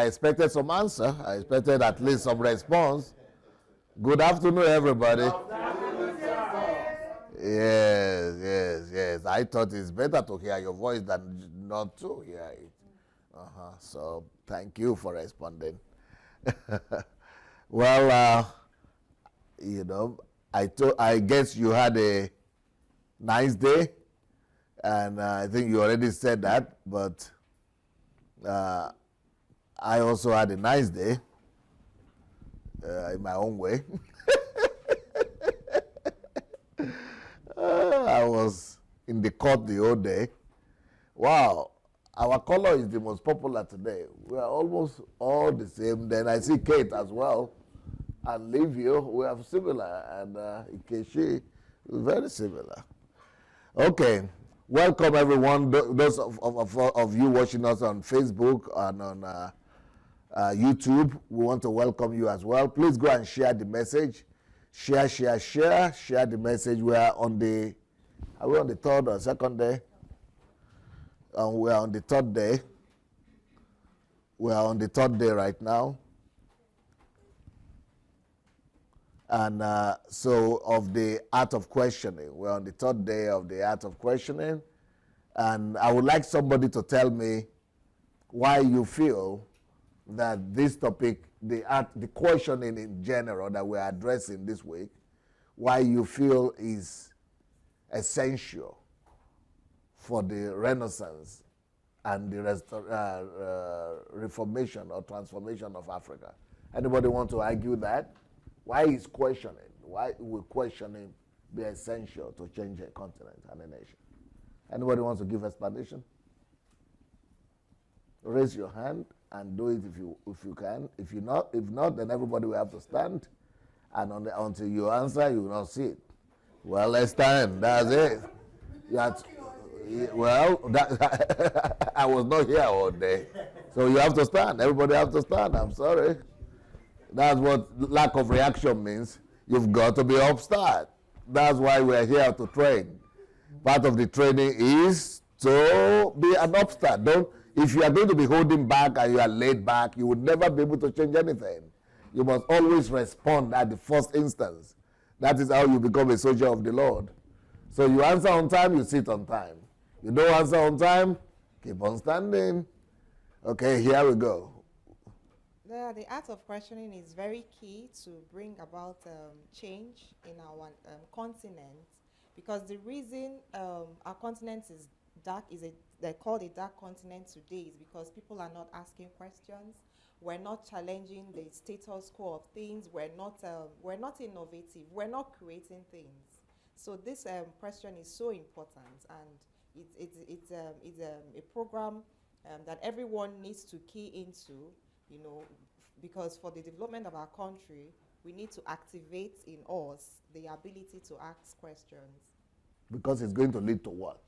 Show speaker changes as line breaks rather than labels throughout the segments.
expected some answer. I expected at least some response. Good afternoon, everybody. Yes. I thought it's better to hear your voice than not to hear it. So thank you for responding. Well, I guess you had a nice day, and I think you already said that, but I also had a nice day in my own way. I was in the court the whole day. Wow, our color is the most popular today. We are almost all the same. Then I see Kate as well, and Livio. We have similar, and Ikechi, very similar. Okay, welcome everyone. Those of you watching us on Facebook and on YouTube, we want to welcome you as well. Please go and share the message. Share the message. Are we on the third or second day? We are on the third day. We are on the third day right now. And so of the art of questioning, we're on the third day of the art of questioning. And I would like somebody to tell me why you feel that this topic, the questioning in general that we're addressing this week, why you feel is essential for the Renaissance and the reformation or transformation of Africa. Anybody want to argue that? Why is questioning? Why will questioning be essential to change a continent and a nation? Anybody wants to give explanation? Raise your hand and do it if you can. If not, then everybody will have to stand. And until you answer, you will not see it. Well, let's stand. That's it. I was not here all day, so you have to stand. Everybody have to stand. I'm sorry. That's what lack of reaction means. You've got to be upstart. That's why we're here to train. Part of the training is to be an upstart. If you are going to be holding back and you are laid back, you would never be able to change anything. You must always respond at the first instance. That is how you become a soldier of the Lord. So you answer on time, you sit on time. You don't answer on time, keep on standing. Okay, here we go.
The art of questioning is very key to bring about change in our continent, because the reason our continent is dark they're called a dark continent today is because people are not asking questions. We're not challenging the status quo of things. We're not innovative. We're not creating things. So this question is so important, and it's a program that everyone needs to key into. Because for the development of our country, we need to activate in us the ability to ask questions.
Because it's going to lead to what?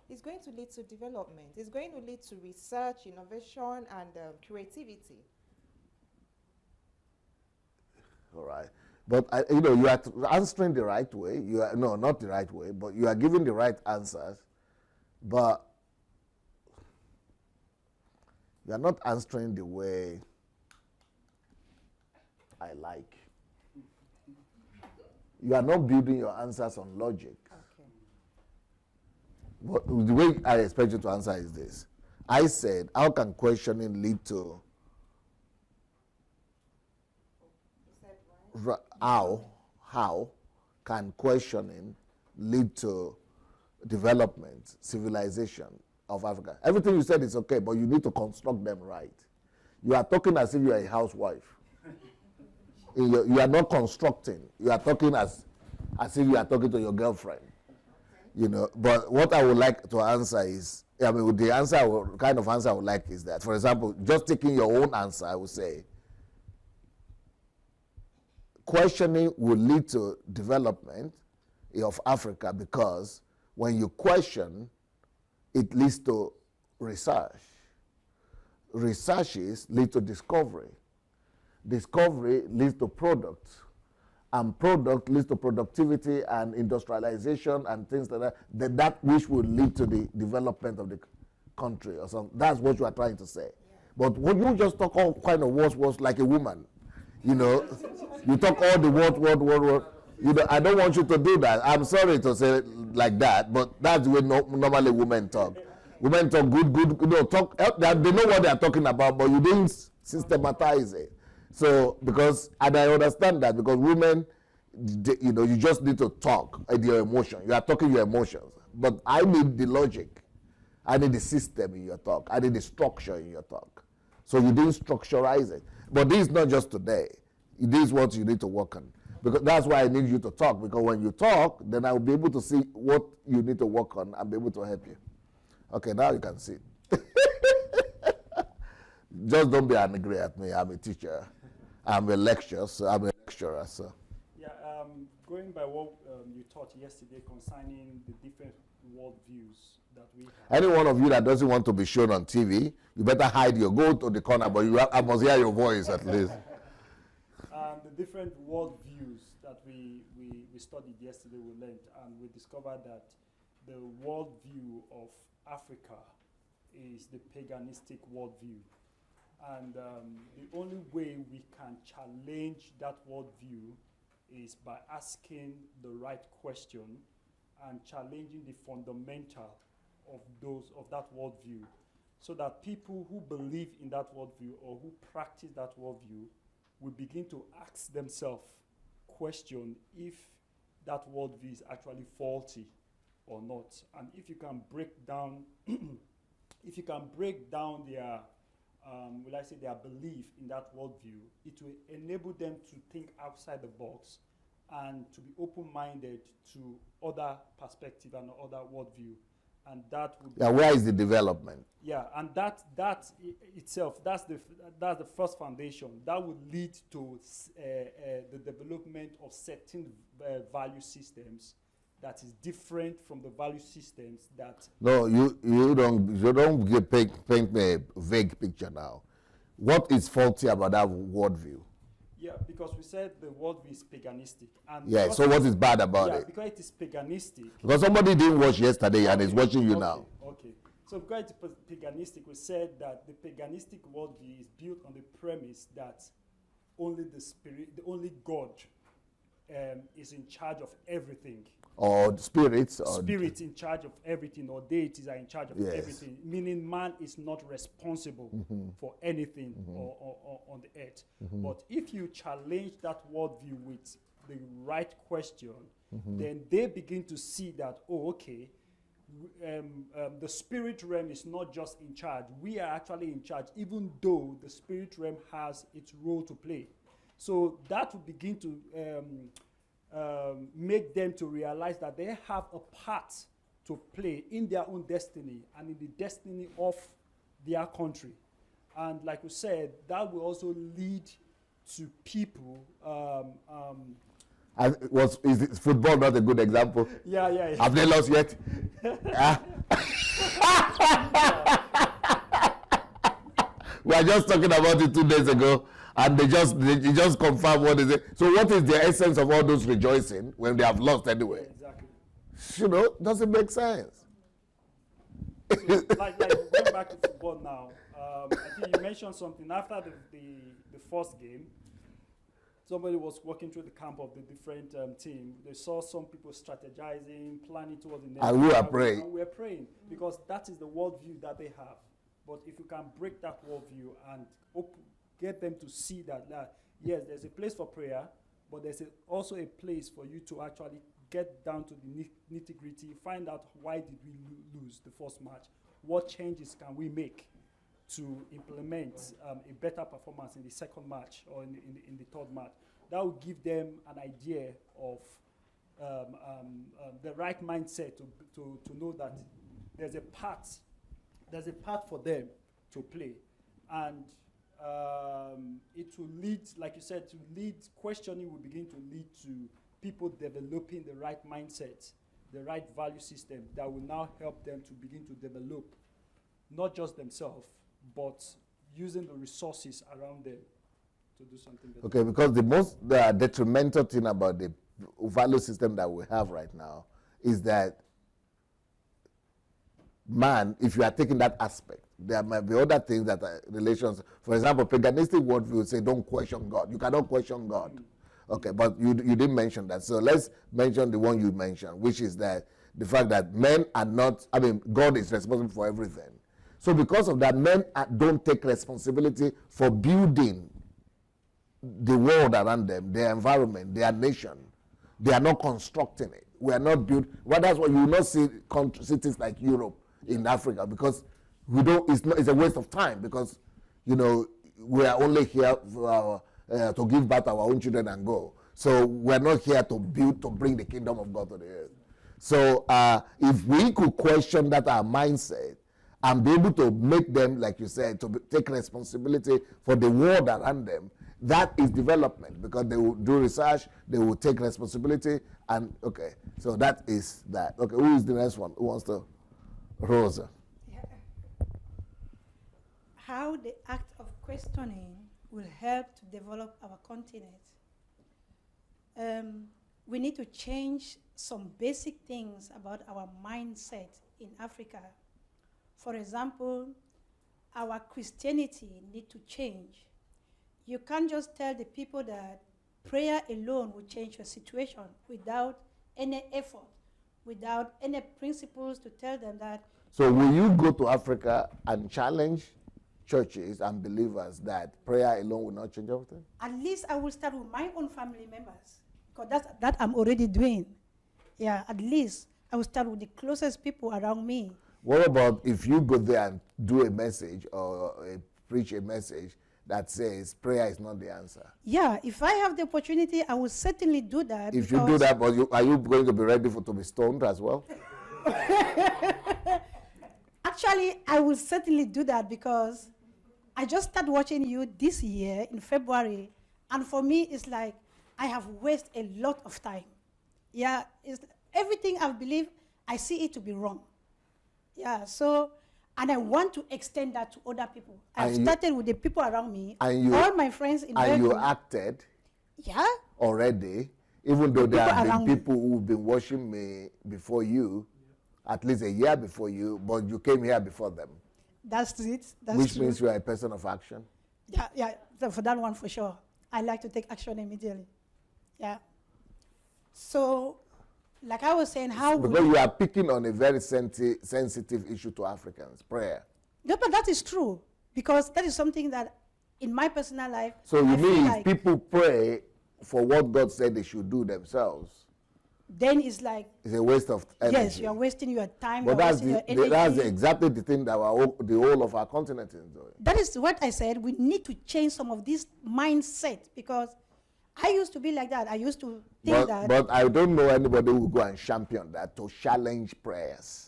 It's going to lead to development. It's going to lead to research, innovation, and creativity.
All right. But, you are answering the right way. Not the right way, but you are giving the right answers. But you are not answering the way I like. You are not building your answers on logic.
Okay.
But the way I expect you to answer is this. I said, how can questioning lead to... How can questioning lead to development, civilization of Africa? Everything you said is okay, but you need to construct them right. You are talking as if you are a housewife. You are not constructing. You are talking as if you are talking to your girlfriend. But what I would like to answer is, the kind of answer I would like is that, for example, just taking your own answer, I would say, questioning will lead to development of Africa because when you question, it leads to research. Researches lead to discovery. Discovery leads to product. And product leads to productivity and industrialization and things like that. That which will lead to the development of the country or something. That's what you are trying to say. Yeah. But when you just talk all kind of words like a woman, you know, you talk all the word. You know, I don't want you to do that. I'm sorry to say it like that, but that's the way normally women talk. Women talk good, you know, they know what they are talking about, but you didn't systematize it. So, and I understand that, because women, you know, you just need to talk your emotion. You are talking your emotions. But I need the logic. I need the system in your talk. I need the structure in your talk. So you didn't structurize it. But this is not just today. This is what you need to work on. Because that's why I need you to talk. Because when you talk, then I will be able to see what you need to work on and be able to help you. Okay, now you can see. Just don't be angry at me. I'm a teacher. I'm a lecturer. So.
Yeah, going by what you taught yesterday concerning the different worldviews that we have.
Any one of you that doesn't want to be shown on TV, you better hide go to the corner, but I must hear your voice at least.
The different worldviews that we studied yesterday, we learned, and we discovered that the worldview of Africa is the paganistic worldview. And the only way we can challenge that worldview is by asking the right question and challenging the fundamental of that worldview, so that people who believe in that worldview or who practice that worldview will begin to ask themselves question if that worldview is actually faulty or not. And if you can break down their their belief in that worldview, it will enable them to think outside the box and to be open-minded to other perspective and other worldview. And that would be
where is the development?
Yeah, and that itself, that's the first foundation. That would lead to the development of certain value systems that is different from the value systems that.
No, you don't paint me a vague picture now. What is faulty about that worldview?
Yeah, because we said the worldview is paganistic. And
yeah, so what is bad about it?
Because it is paganistic.
Because somebody didn't watch yesterday and is watching you now.
Okay. So because it is paganistic, we said that the paganistic worldview is built on the premise that only only God is in charge of everything.
Or spirits.
Spirits in charge of everything, or deities are in charge of everything. Meaning man is not responsible for anything on the earth. But if you challenge that worldview with the right question, then they begin to see that, the spirit realm is not just in charge. We are actually in charge, even though the spirit realm has its role to play. So that will begin to make them to realize that they have a part to play in their own destiny and in the destiny of their country. And like we said, that will also lead to people.
Is football not a good example?
Yeah.
Have they lost yet? We were just talking about it 2 days ago, and they just confirmed what is it. So what is the essence of all those rejoicing when they have lost anyway?
Exactly.
You know, doesn't make sense.
So, like going back to football now, I think you mentioned something after the first game. Somebody was walking through the camp of the different team. They saw some people strategizing, planning towards the next.
And we are praying.
And we're praying because that is the worldview that they have. But if you can break that worldview and get them to see that, yes, there's a place for prayer, but there's also a place for you to actually get down to the nitty-gritty, find out why did we lose the first match, what changes can we make to implement a better performance in the second match or in the third match. That will give them an idea of the right mindset to know that there's a part for them to play. And it will lead, like you said, questioning will begin to lead to people developing the right mindset, the right value system that will now help them to begin to develop not just themselves, but using the resources around them to do something better.
Okay, because the most detrimental thing about the value system that we have right now is that man, if you are taking that aspect, there might be other things that are relations. For example, paganistic worldview say don't question God. You cannot question God. Okay, but you didn't mention that. So let's mention the one you mentioned, which is that the fact that men are not, God is responsible for everything. So because of that, men don't take responsibility for building the world around them, their environment, their nation. They are not constructing it. We are not built. Well, that's why you will not see cities like Europe in Africa, because we don't. It's a waste of time, because we are only here for to give birth to our own children and go. So we're not here to bring the kingdom of God to the earth. So if we could question that our mindset and be able to make them, like you said, to take responsibility for the world around them, that is development, because they will do research, they will take responsibility, and okay, so that is that. Okay, who is the next one? Who wants to? Rosa.
Yeah. How the act of questioning will help to develop our continent. We need to change some basic things about our mindset in Africa. For example, our Christianity need to change. You can't just tell the people that prayer alone will change your situation without any effort, without any principles to tell them that.
So will you go to Africa and challenge churches and believers that prayer alone will not change everything?
At least I will start with my own family members, because that I'm already doing. Yeah, at least I will start with the closest people around me.
What about if you go there and do a message or preach a message that says prayer is not the answer?
Yeah, if I have the opportunity, I will certainly do that.
If you do that, but are you going to be ready to be stoned as well?
Actually, I will certainly do that, because I just started watching you this year in February, and for me, it's like I have wasted a lot of time. Yeah, everything I believe, I see it to be wrong. Yeah, so, and I want to extend that to other people. I've started with the people around me, all my friends in Belgium.
And you acted already, even though there have been people who've been watching me before you, at least a year before you, but you came here before them.
That's it.
Which means you are a person of action.
Yeah, for that one for sure. I like to take action immediately. Yeah. So, like I was saying,
because you are picking on a very sensitive issue to Africans, prayer.
No, but that is true, because that is something that in my personal life.
So you mean if people pray for what God said they should do themselves,
then it's like
it's a waste of energy.
Yes, you are wasting your time.
But that's exactly the thing that the whole of our continent is doing.
That is what I said. We need to change some of this mindset, because I used to be like that. I used to think that.
But I don't know anybody who will go and champion that, to challenge prayers.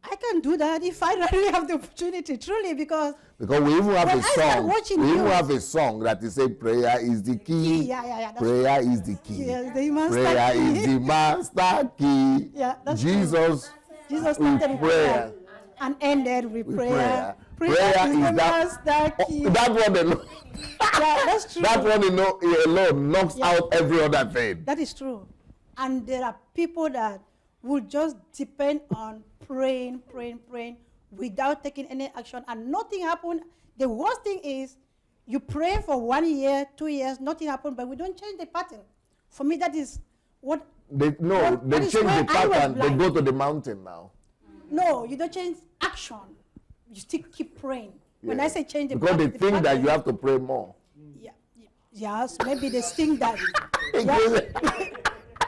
I can do that if I really have the opportunity, truly, because
we even have a song. We even have a song that is saying prayer is the key.
Yeah,
prayer is the key.
Yes, the master
prayer
key.
is the master key.
Yeah, that's
Jesus
started with prayer and ended with prayer.
Prayer is the
master key.
That one alone.
Yeah, that's true.
That one alone knocks out every other thing.
That is true. And there are people that will just depend on praying without taking any action, and nothing happened. The worst thing is you pray for 1 year, 2 years, nothing happened, but we don't change the pattern. For me, that is what.
They change the pattern. They go to the mountain now.
No, you don't change action. You still keep praying. Yeah. When I say change the
pattern, because they think that you have to pray more.
Yeah. Yes, maybe they think that.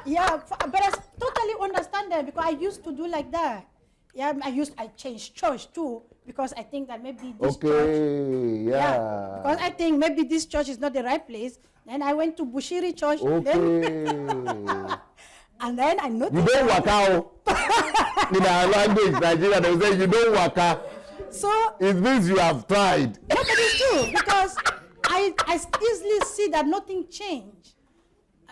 Yeah, but I totally understand that, because I used to do like that. Yeah, I changed church too, because I think that maybe this church.
Yeah.
Because I think maybe this church is not the right place. Then I went to Bushiri Church. And then I noticed.
You don't work out. In our language, Nigeria, they say you don't work out.
So
it means you have tried.
No, but it's true, because I easily see that nothing changed.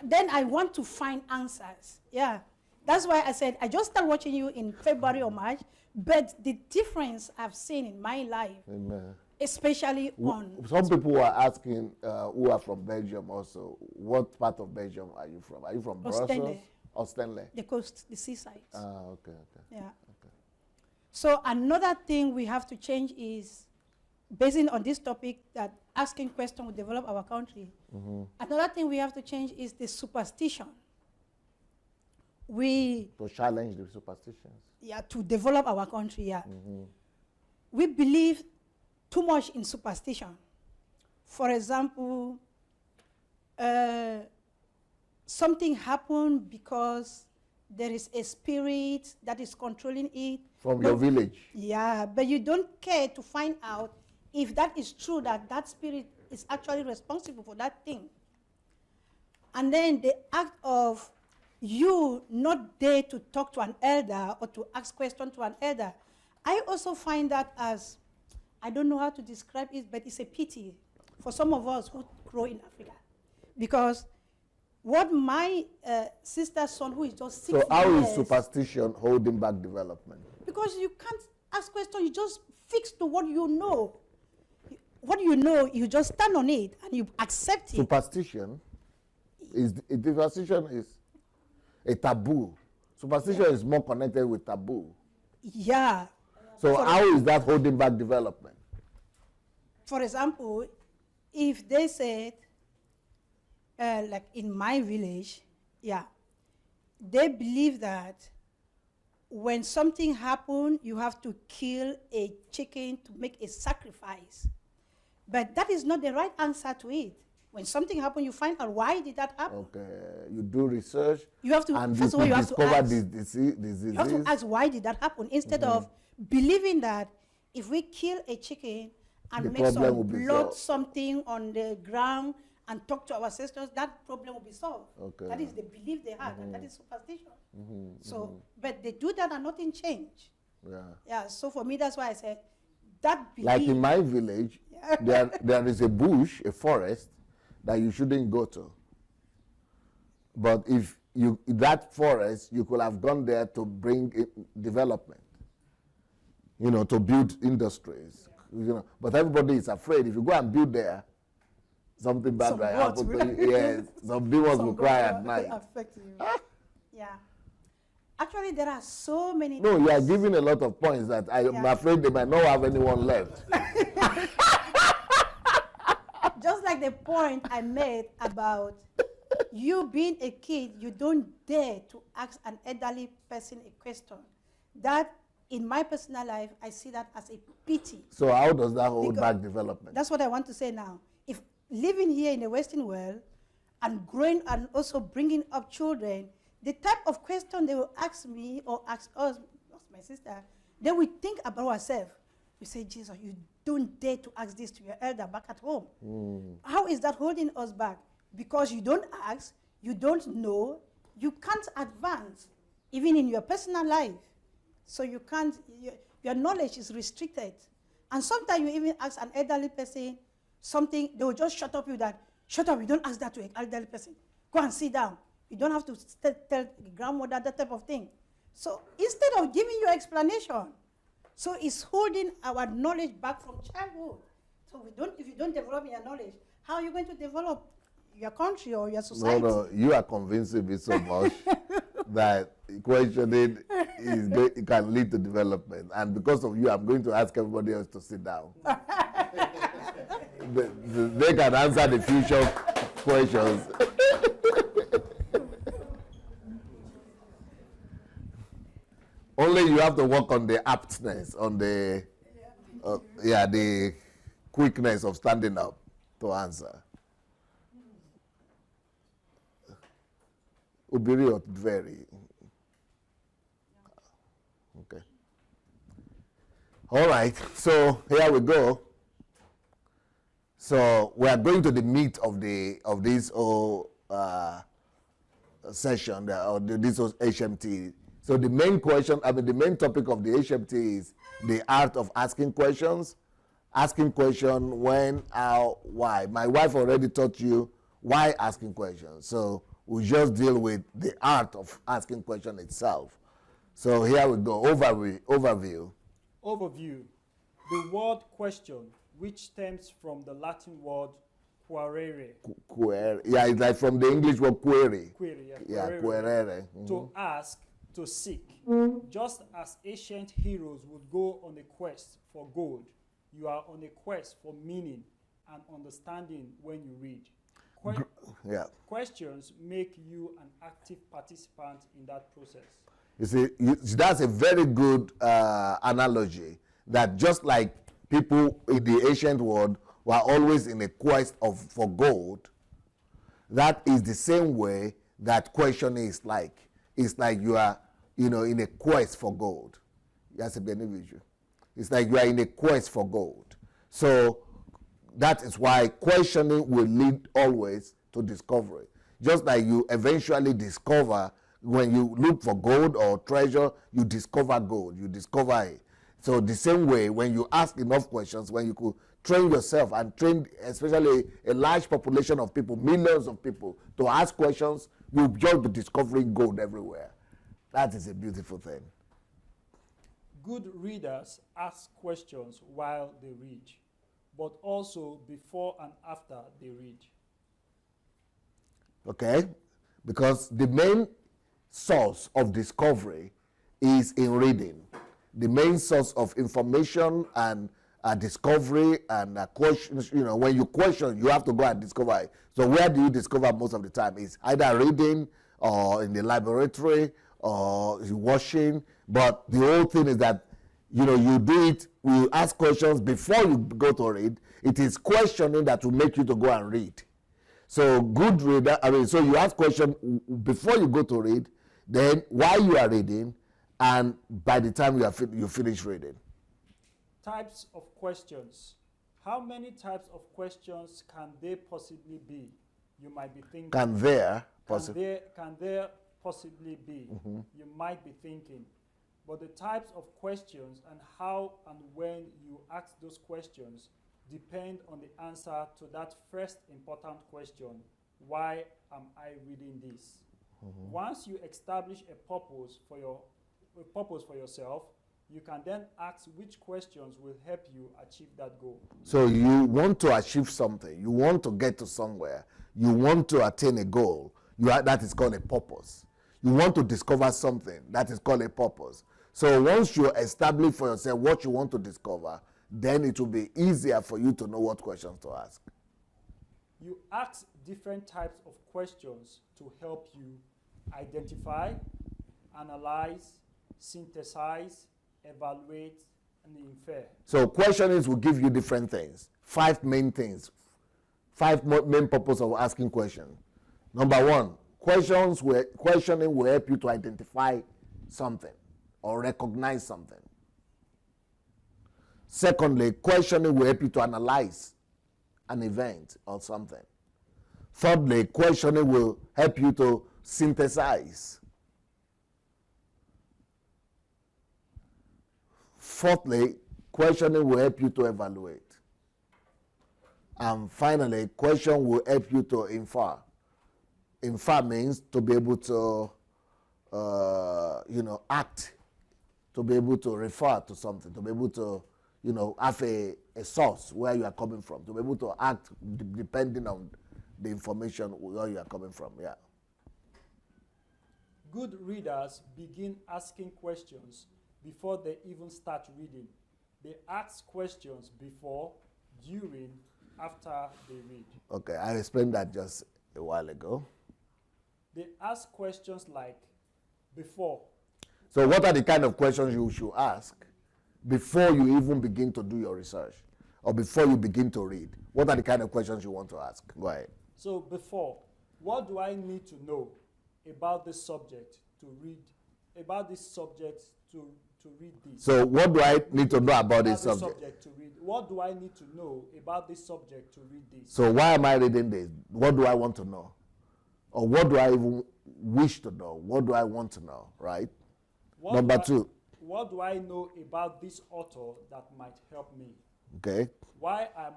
Then I want to find answers. Yeah. That's why I said I just started watching you in February or March, but the difference I've seen in my life,
Amen.
Especially on.
Some people are asking who are from Belgium also, what part of Belgium are you from? Are you from Brussels? Ostende.
The coast, the seaside.
Okay.
Yeah.
Okay.
So another thing we have to change is, basing on this topic, that asking questions will develop our country. Another thing we have to change is the superstition.
To challenge the superstitions.
Yeah, to develop our country, yeah. We believe too much in superstition. For example, something happened because there is a spirit that is controlling it.
From your village.
Yeah, but you don't care to find out if that is true, that that spirit is actually responsible for that thing. And then the act of you not dare to talk to an elder or to ask questions to an elder, I also find that as, I don't know how to describe it, but it's a pity for some of us who grow in Africa. Because what my sister's son, who is just 6 years...
So how is superstition holding back development?
Because you can't ask questions, you just fix to what you know. What you know, you just stand on it and you accept it.
Superstition is a taboo. Superstition is more connected with taboo.
Yeah.
So how is that holding back development?
For example, if they said, like in my village, yeah, they believe that when something happens, you have to kill a chicken to make a sacrifice. But that is not the right answer to it. When something happens, you find out why did that happen.
Okay, you do research.
You have to,
and
first of all, you have to ask.
This disease.
You have to ask why did that happen, instead of believing that if we kill a chicken and make some blood something on the ground and talk to our ancestors, that problem will be solved. Okay. That is the belief they have, and that is superstition. So, but they do that and nothing changed.
Yeah.
Yeah, so for me, that's why I said, that belief.
Like in my village, there is a bush, a forest, that you shouldn't go to. But if you, that forest, you could have gone there to bring development, you know, to build industries, you know. But everybody is afraid. If you go and build there, something bad will happen to you. Yes, some demons will cry at night.
Affect you. Yeah. Actually, there are so many.
No, you are giving a lot of points that I'm afraid they might not have anyone left.
Just like the point I made about you being a kid, you don't dare to ask an elderly person a question. That, in my personal life, I see that as a pity.
So how does that hold back development?
That's what I want to say now. If living here in the Western world and growing and also bringing up children, the type of question they will ask me or ask us, my sister, they will think about ourselves. We say, Jesus, you don't dare to ask this to your elder back at home. How is that holding us back? Because you don't ask, you don't know, you can't advance, even in your personal life. So you can't, your knowledge is restricted. And sometimes you even ask an elderly person something, they will just shut up you that, shut up, you don't ask that to an elderly person. Go and sit down. You don't have to tell grandmother that type of thing. So instead of giving you explanation, so it's holding our knowledge back from childhood. So if you don't develop your knowledge, how are you going to develop your country or your society?
No, you are convincing me so much that questioning it can lead to development. And because of you, I'm going to ask everybody else to sit down. They can answer the future questions. Only you have to work on the aptness, on the the quickness of standing up to answer. Ubiri or very. Okay. All right. So here we go. So we are going to the meat of this whole session, this was HMT. So the main question, the main topic of the HMT is the art of asking questions. Asking question when, how, why. My wife already taught you why asking questions. So we just deal with the art of asking question itself. So here we go, overview.
Overview. The word question, which stems from the Latin word querere.
Yeah, it's like from the English word query.
Query,
yeah, querere.
To ask, to seek. Just as ancient heroes would go on a quest for gold, you are on a quest for meaning and understanding when you read. Questions make you an active participant in that process.
You see, that's a very good analogy, that just like people in the ancient world were always in a quest for gold, that is the same way that questioning is like. It's like you are, in a quest for gold. That's a beneficial. It's like you are in a quest for gold. So that is why questioning will lead always to discovery. Just like you eventually discover, when you look for gold or treasure, you discover gold, you discover it. So the same way, when you ask enough questions, when you could train yourself and train especially a large population of people, millions of people, to ask questions, you'll just be discovering gold everywhere. That is a beautiful thing.
Good readers ask questions while they read, but also before and after they read.
Okay? Because the main source of discovery is in reading. The main source of information and discovery and questions, when you question, you have to go and discover it. So where do you discover most of the time? It's either reading or in the laboratory or washing. But the whole thing is that, you do it, you ask questions before you go to read. It is questioning that will make you to go and read. So good reader, so you ask questions before you go to read, then while you are reading, and by the time you finish reading.
Types of questions. How many types of questions can there possibly be? You might be thinking.
Can there
possibly be? Mm-hmm. You might be thinking. But the types of questions and how and when you ask those questions depend on the answer to that first important question: why am I reading this? Mm-hmm. Once you establish a purpose for yourself, you can then ask which questions will help you achieve that goal.
So you want to achieve something, you want to get to somewhere, you want to attain a goal, that is called a purpose. You want to discover something, that is called a purpose. So once you establish for yourself what you want to discover, then it will be easier for you to know what questions to ask.
You ask different types of questions to help you identify, analyze, synthesize, evaluate, and infer.
So questioning will give you different things. 5 main things. 5 main purposes of asking questions. Number 1, questioning will help you to identify something or recognize something. Secondly, questioning will help you to analyze an event or something. Thirdly, questioning will help you to synthesize. Fourthly, questioning will help you to evaluate. And finally, question will help you to infer. Infer means to be able to, act, to be able to refer to something, to be able to, have a source where you are coming from, to be able to act depending on the information where you are coming from, yeah.
Good readers begin asking questions before they even start reading. They ask questions before, during, after they read.
Okay, I explained that just a while ago.
They ask questions like, before.
So what are the kind of questions you should ask before you even begin to do your research or before you begin to read? What are the kind of questions you want to ask? Go ahead.
So before, what do I need to know about this subject to read, to read this?
So what do I need to know about this subject?
To read. What do I need to know about this subject to read this?
So why am I reading this? What do I want to know? Or what do I even wish to know? What do I want to know, right? Number 2.
What do I know about this author that might help me?
Okay.
Why I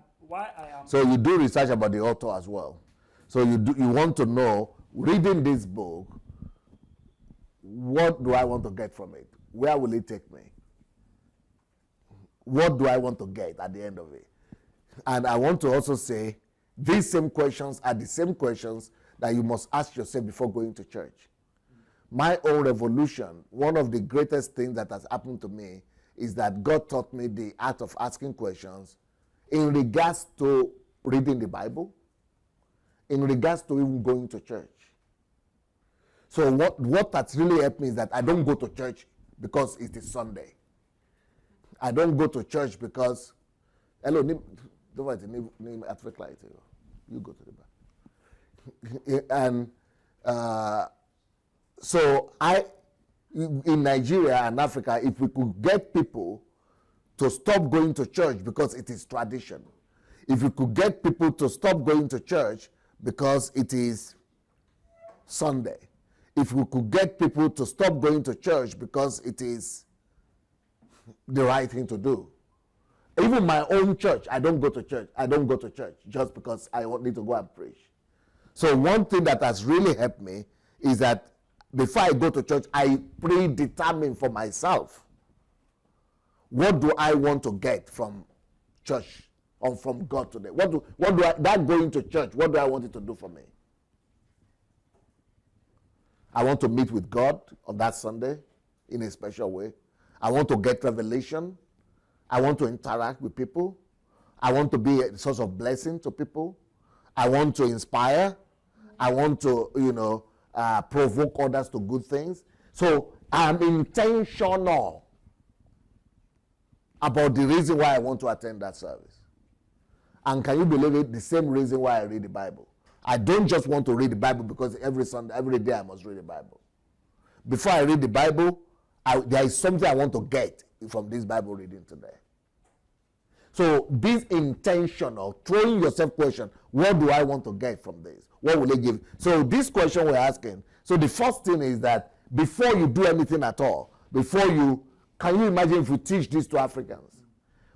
am.
So you do research about the author as well. So you want to know, reading this book, what do I want to get from it? Where will it take me? What do I want to get at the end of it? And I want to also say, these same questions are the same questions that you must ask yourself before going to church. my own revolution, one of the greatest things that has happened to me is that God taught me the art of asking questions in regards to reading the Bible, in regards to even going to church. So what that's really helped me is that I don't go to church because it is Sunday. I don't go to church because, hello, you go to the back. And so in Nigeria and Africa, if we could get people to stop going to church because it is tradition, if we could get people to stop going to church because it is Sunday, if we could get people to stop going to church because it is the right thing to do. Even my own church, I don't go to church. I don't go to church just because I need to go and preach. So one thing that has really helped me is that before I go to church, I predetermine for myself, what do I want to get from church or from God today? That going to church, what do I want it to do for me? I want to meet with God on that Sunday in a special way. I want to get revelation. I want to interact with people. I want to be a source of blessing to people. I want to inspire. I want to, provoke others to good things. So I'm intentional about the reason why I want to attend that service. And can you believe it? The same reason why I read the Bible. I don't just want to read the Bible because every Sunday, every day I must read the Bible. Before I read the Bible, there is something I want to get from this Bible reading today. So be intentional, throwing yourself question, what do I want to get from this? What will it give? So this question we're asking, so the first thing is that before you do anything at all, can you imagine if we teach this to Africans,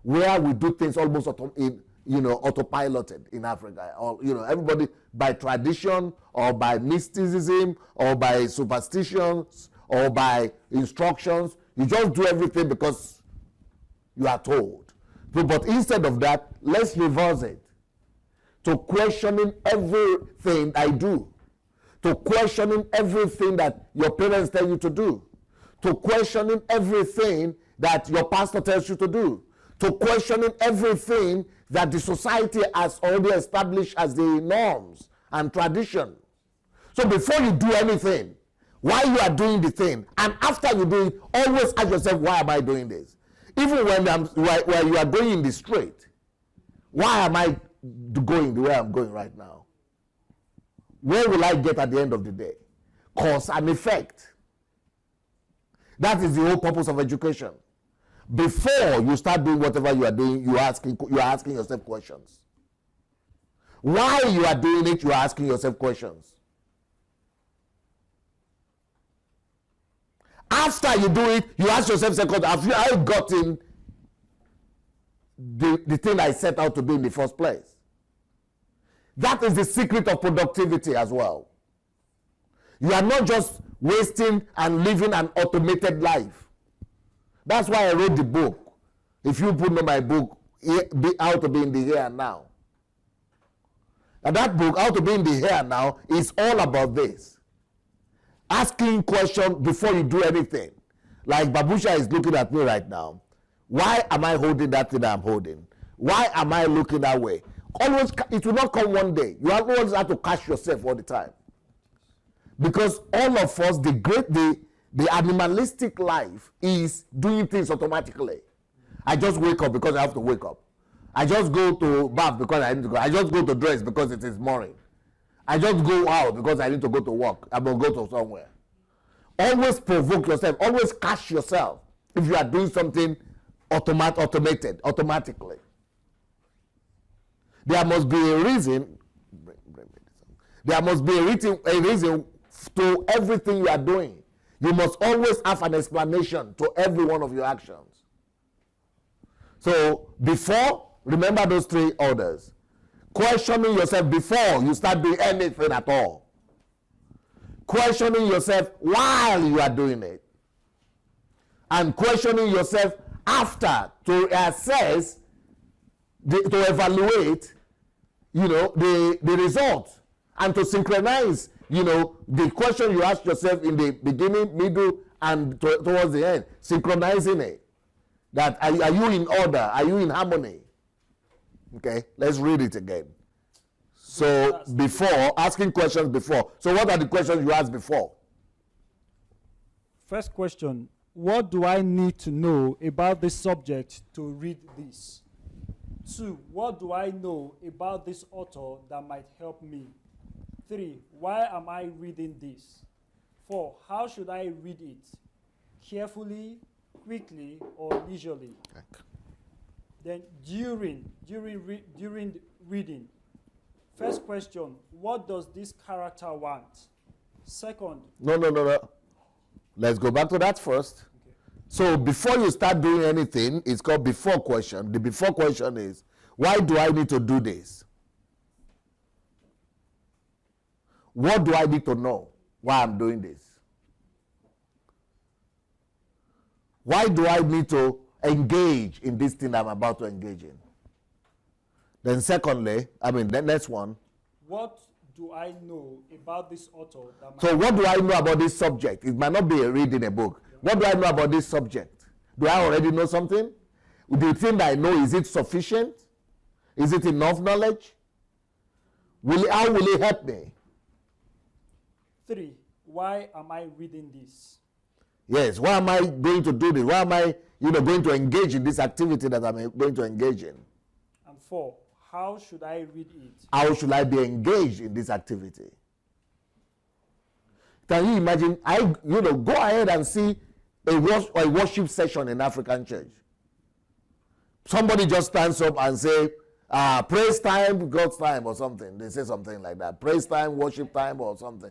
where we do things almost autopiloted in Africa, or everybody by tradition or by mysticism or by superstitions or by instructions, you just do everything because you are told. But instead of that, let's reverse it to questioning everything I do, to questioning everything that your parents tell you to do, to questioning everything that your pastor tells you to do, to questioning everything that the society has already established as the norms and tradition. So before you do anything, while you are doing the thing, and after you do it, always ask yourself, why am I doing this? Even when you are going in the street, why am I going the way I'm going right now? Where will I get at the end of the day? Cause and effect. That is the whole purpose of education. Before you start doing whatever you are doing, you are asking yourself questions. Why you are doing it, you are asking yourself questions. After you do it, you ask yourself second, have I gotten the thing I set out to do in the first place? That is the secret of productivity as well. You are not just wasting and living an automated life. That's why I wrote the book. If you put on my book, How to Be in the Here and Now. And that book, How to Be in the Here and Now, is all about this. Asking questions before you do anything. Like Babusha is looking at me right now. Why am I holding that thing I'm holding? Why am I looking that way? Always, it will not come one day. You always have to catch yourself all the time. Because all of us, the animalistic life is doing things automatically. I just wake up because I have to wake up. I just go to bath because I need to go. I just go to dress because it is morning. I just go out because I need to go to work. I will go to somewhere. Always provoke yourself. Always catch yourself if you are doing something automatically. There must be a reason. There must be a reason to everything you are doing. You must always have an explanation to every one of your actions. So before, remember those three orders. Questioning yourself before you start doing anything at all. Questioning yourself while you are doing it. And questioning yourself after to assess, to evaluate, the result and to synchronize, the question you ask yourself in the beginning, middle, and towards the end, synchronizing it. That are you in order? Are you in harmony? Okay, let's read it again. So before, asking questions before. So what are the questions you asked before?
First question, what do I need to know about this subject to read this? 2, what do I know about this author that might help me? 3, why am I reading this? 4, how should I read it? Carefully, quickly, or leisurely? Then during reading. First question, what does this character want? Second.
No. Let's go back to that first.
Okay.
So before you start doing anything, it's called before question. The before question is, why do I need to do this? What do I need to know why I'm doing this? Why do I need to engage in this thing I'm about to engage in? Then secondly, the next one.
What do I know about this author?
So what do I know about this subject? It might not be reading a book. Yeah. What do I know about this subject? Do I already know something? The thing that I know, is it sufficient? Is it enough knowledge? How will it help me?
3, why am I reading this?
Yes, why am I going to do this? Why am I going to engage in this activity that I'm going to engage in?
And 4, how should I read it?
How should I be engaged in this activity? Can you imagine? Go ahead and see a worship session in African church. Somebody just stands up and say, praise time, God's time, or something. They say something like that. Praise time, worship time, or something.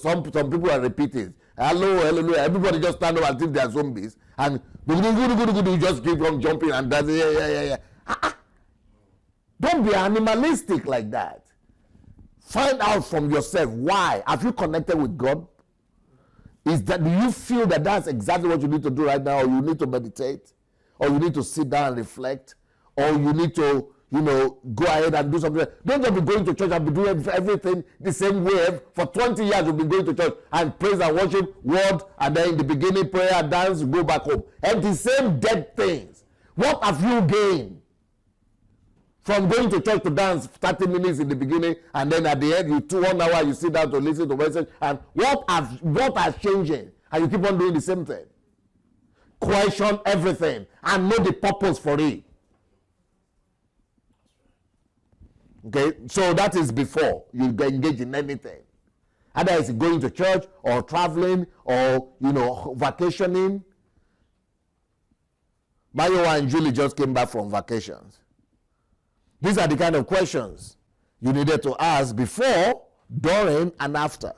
Some people are repeating. Hello, hallelujah. Everybody just stand up as if they are zombies. And you just keep on jumping and dancing. Yeah. Don't be animalistic like that. Find out from yourself why. Have you connected with God? Do you feel that that's exactly what you need to do right now, or you need to meditate, or you need to sit down and reflect, or you need to, go ahead and do something? Don't just be going to church and be doing everything the same way. For 20 years you've been going to church and praise and worship, word, and then in the beginning prayer, dance, go back home. And the same dead things. What have you gained from going to church to dance 30 minutes in the beginning, and then at the end, 1 hour, you sit down to listen to message, and what has changed? And you keep on doing the same thing. Question everything and know the purpose for it. Okay, so that is before you engage in anything. Either it's going to church or traveling or, vacationing. Mayo and Julie just came back from vacations. These are the kind of questions you needed to ask before, during, and after.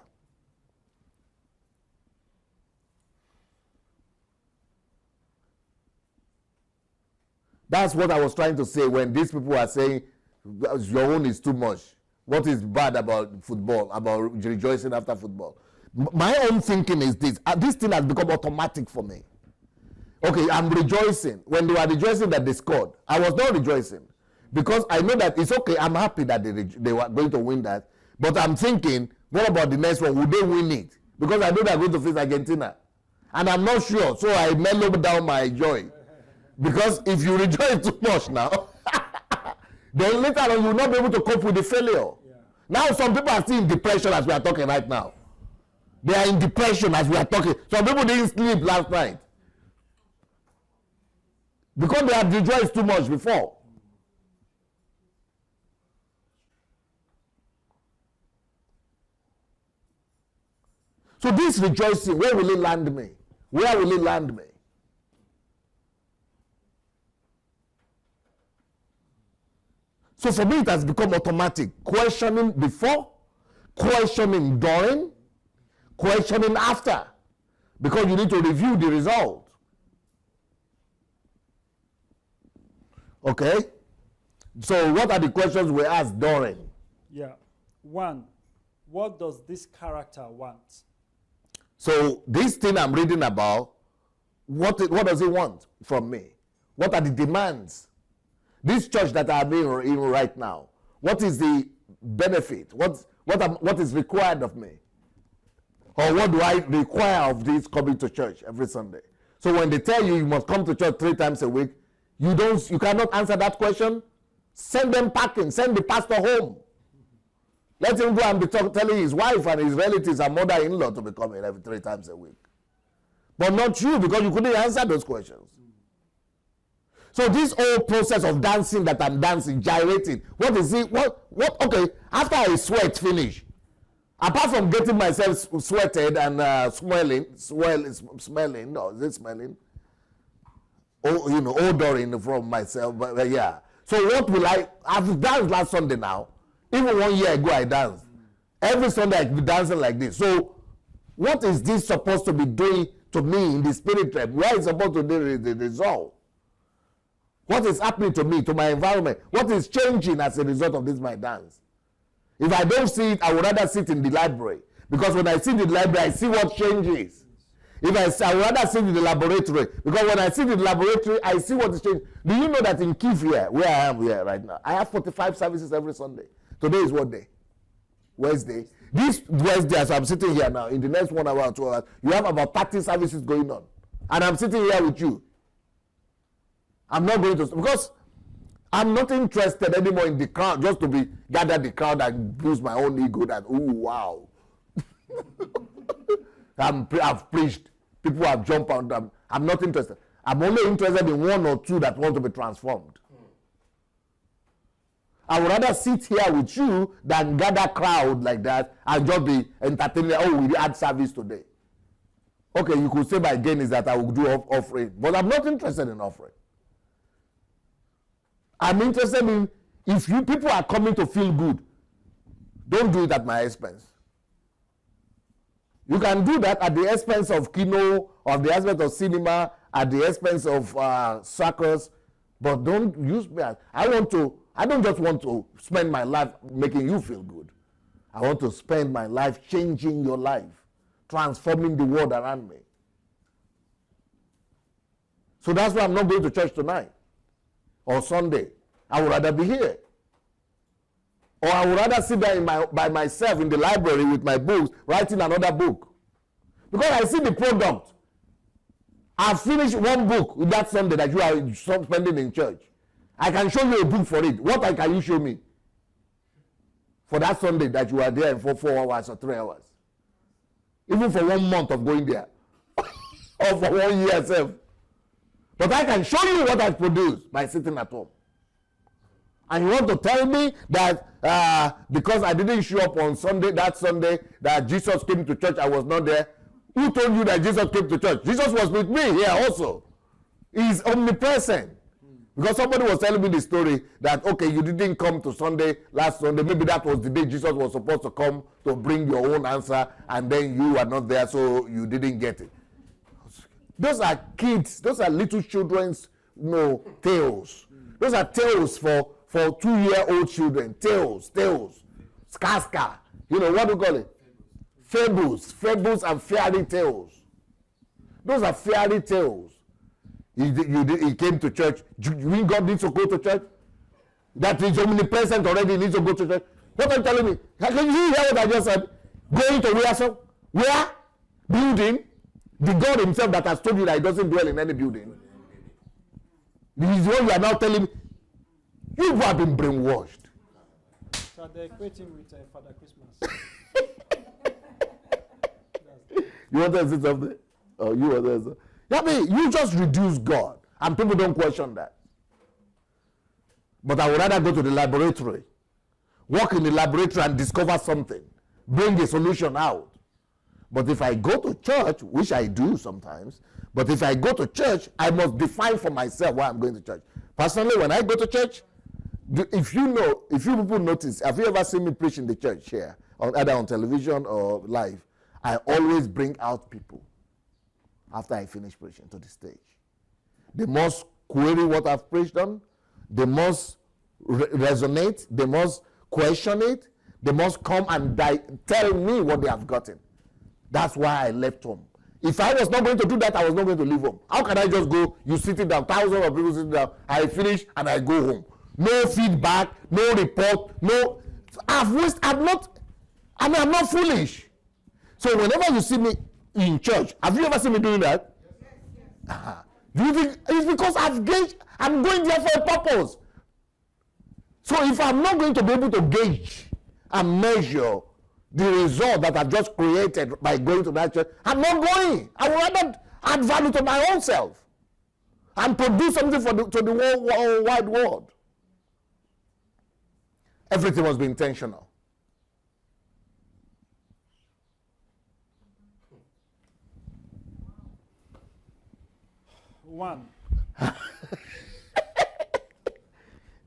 That's what I was trying to say when these people are saying your own is too much. What is bad about football, about rejoicing after football? My own thinking is this. This thing has become automatic for me. Okay, I'm rejoicing. When they were rejoicing that they scored, I was not rejoicing. Because I know that it's okay, I'm happy that they were going to win that. But I'm thinking, what about the next one? Will they win it? Because I know they're going to face Argentina. And I'm not sure, so I mellow down my joy. Because if you rejoice too much now, then later on you will not be able to cope with the failure. Yeah. Now some people are still in depression as we are talking right now. They are in depression as we are talking. Some people didn't sleep last night. Because they had rejoiced too much before. So this rejoicing, where will it land me? Where will it land me? So for me, it has become automatic. Questioning before, questioning during, questioning after. Because you need to review the result. Okay? So what are the questions we ask during?
Yeah. 1, what does this character want?
So this thing I'm reading about, what does it want from me? What are the demands? This church that I'm in right now, what is the benefit? What what is required of me? Or what do I require of this coming to church every Sunday? So when they tell you must come to church 3 times a week, you cannot answer that question. Send them packing. Send the pastor home. Let him go and be telling his wife and his relatives and mother-in-law to be coming every 3 times a week. But not you, because you couldn't answer those questions. So this whole process of dancing that I'm dancing, gyrating, what is it? Okay, after I sweat, apart from getting myself sweated and smelling, no, is it smelling? Oh, odoring from myself, but yeah. So what will I've danced last Sunday now. Even 1 year ago I danced. Every Sunday I be dancing like this. So what is this supposed to be doing to me in the spirit realm? Where is supposed to be the result? What is happening to me, to my environment? What is changing as a result of this my dance? If I don't see it, I would rather sit in the library. Because when I sit in the library, I see what changes. I would rather sit in the laboratory. Because when I sit in the laboratory, I see what is changing. Do you know that in Kiev here, where I am here right now, I have 45 services every Sunday. Today is what day? Wednesday. This Wednesday, as I'm sitting here now, in the next 1 hour or 2 hours, you have about 30 services going on. And I'm sitting here with you. I'm not going to, because I'm not interested anymore in the crowd, just to gather the crowd and boost my own ego that, oh, wow. I've preached. People have jumped on them. I'm not interested. I'm only interested in 1 or 2 that want to be transformed. I would rather sit here with you than gather crowd like that and just be entertaining. Oh, we had service today. Okay, you could say my gain is that I will do offering, but I'm not interested in offering. I'm interested in, if you people are coming to feel good, don't do it at my expense. You can do that at the expense of kino, or the expense of cinema, at the expense of circus, but don't use me as, I don't just want to spend my life making you feel good. I want to spend my life changing your life, transforming the world around me. So that's why I'm not going to church tonight or Sunday. I would rather be here. Or I would rather sit there by myself in the library with my books, writing another book. Because I see the product. I've finished 1 book with that Sunday that you are spending in church. I can show you a book for it. What can you show me? For that Sunday that you are there for 4 hours or 3 hours. Even for 1 month of going there. Or for 1 year itself. But I can show you what I produced by sitting at home. And you want to tell me that because I didn't show up on Sunday, that Jesus came to church, I was not there. Who told you that Jesus came to church? Jesus was with me here also. He's omnipresent. Because somebody was telling me the story that, okay, you didn't come to Sunday last Sunday. Maybe that was the day Jesus was supposed to come to bring your own answer, and then you were not there, so you didn't get it. Those are kids. Those are little children's tales. Those are tales for 2-year-old children. Tales. Skaska. What do you call it? Fables and fairy tales. Those are fairy tales. He came to church. You mean God needs to go to church? That is omnipresent already, needs to go to church. What are you telling me? Can you hear what I just said? Going to where? So? Where? Building? The God himself that has told you that he doesn't dwell in any building. This is what you are now telling me. You have been brainwashed.
So they're equating with Father Christmas.
You want to say something? Oh, you want to say? You just reduce God, and people don't question that. But I would rather go to the laboratory, work in the laboratory and discover something, bring a solution out. But if I go to church, which I do sometimes, but if I go to church, I must define for myself why I'm going to church. Personally, when I go to church, if you people notice, have you ever seen me preach in the church here, either on television or live? I always bring out people after I finish preaching to the stage. They must query what I've preached on. They must resonate. They must question it. They must come and tell me what they have gotten. That's why I left home. If I was not going to do that, I was not going to leave home. How can I just go, you sitting down, thousands of people sitting down, I finish and I go home. No feedback, no report, no. I mean, I'm not foolish. So whenever you see me in church, have you ever seen me doing that? Yes. Do you think it's because I'm going there for a purpose? So if I'm not going to be able to gauge and measure the result that I've just created by going to that church, I'm not going. I would rather add value to my own self and produce something to the whole wide world. Everything must be intentional.
One.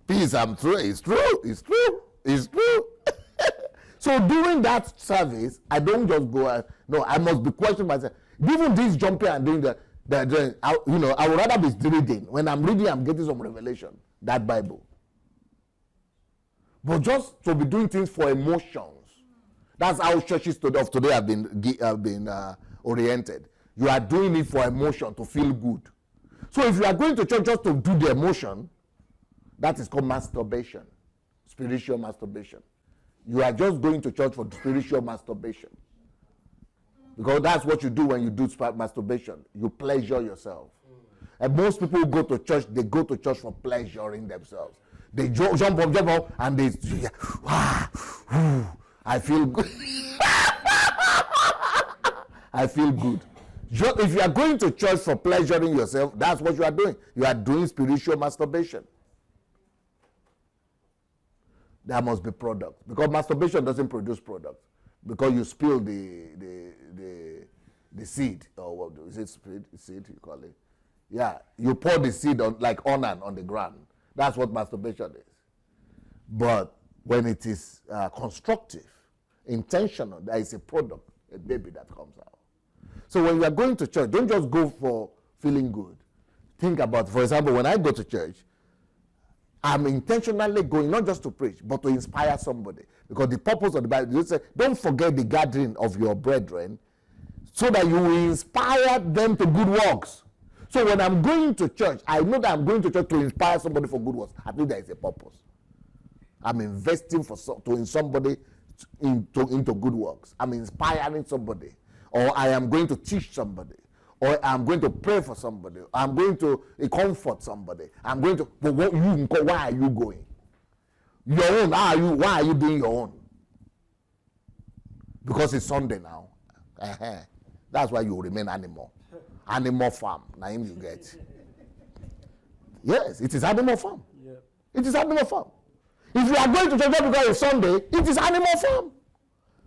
Peace, I'm true. It's true. It's true. It's true. So during that service, I don't just go. No, I must be questioning myself. Even this jumping and doing I would rather be reading. When I'm reading, I'm getting some revelation. That Bible. But just to be doing things for emotions. That's how churches of today have been oriented. You are doing it for emotion, to feel good. So if you are going to church just to do the emotion, that is called masturbation, spiritual masturbation. You are just going to church for spiritual masturbation. Because that's what you do when you do masturbation. You pleasure yourself. And most people who go to church, they go to church for pleasuring themselves. They jump up, and they, I feel good. I feel good. If you are going to church for pleasuring yourself, that's what you are doing. You are doing spiritual masturbation. There must be product, because masturbation doesn't produce product, because you spill the seed, or what is it? Seed you call it? Yeah, you pour the seed on the ground. That's what masturbation is. But when it is constructive, intentional, there is a product, a baby that comes out. So when you are going to church, don't just go for feeling good. Think about, for example, when I go to church, I'm intentionally going not just to preach, but to inspire somebody. Because the purpose of the Bible, you say, don't forget the gathering of your brethren, so that you will inspire them to good works. So when I'm going to church, I know that I'm going to church to inspire somebody for good works. I think there is a purpose. I'm investing in somebody into good works. I'm inspiring somebody. Or I am going to teach somebody. Or I'm going to pray for somebody. I'm going to comfort somebody. I'm going to, but why are you going? Your own, why are you doing your own? Because it's Sunday now. That's why you remain animal. Animal farm. Now you get. Yes, it is animal farm. Yep. It is animal farm. If you are going to church because it's Sunday, it is animal farm.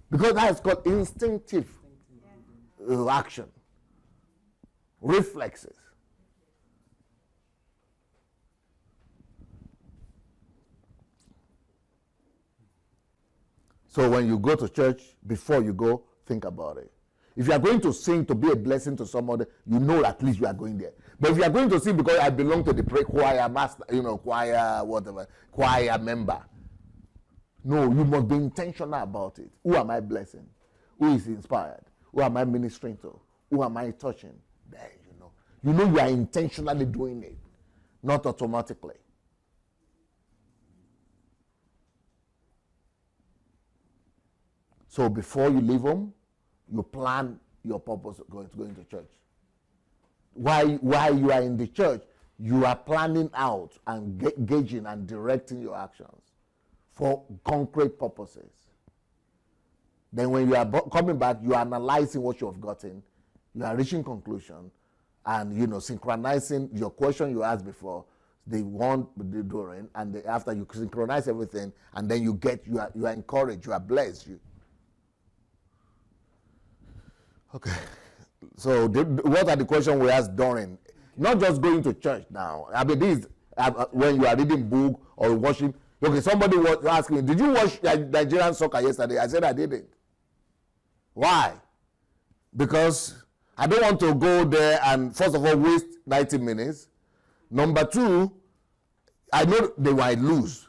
Because that is called instinctive action. Reflexes. So when you go to church, before you go, think about it. If you are going to sing to be a blessing to somebody, you know at least you are going there. But if you are going to sing because I belong to the choir master, choir, whatever, choir member, no, you must be intentional about it. Who am I blessing? Who is inspired? Who am I ministering to? Who am I touching? There, you know you are intentionally doing it, not automatically. So before you leave home, you plan your purpose of going to church. While you are in the church, you are planning out and gauging and directing your actions for concrete purposes. Then when you are coming back, you are analyzing what you have gotten, you are reaching conclusion, and synchronizing your question you asked before, the one during, and after you synchronize everything, and then you are encouraged, you are blessed. Okay, so what are the questions we ask during? Not just going to church now. I mean, this when you are reading book or watching. Okay, somebody was asking me, did you watch Nigerian soccer yesterday? I said I didn't. Why? Because I don't want to go there and, first of all, waste 90 minutes. Number two, I know they might lose.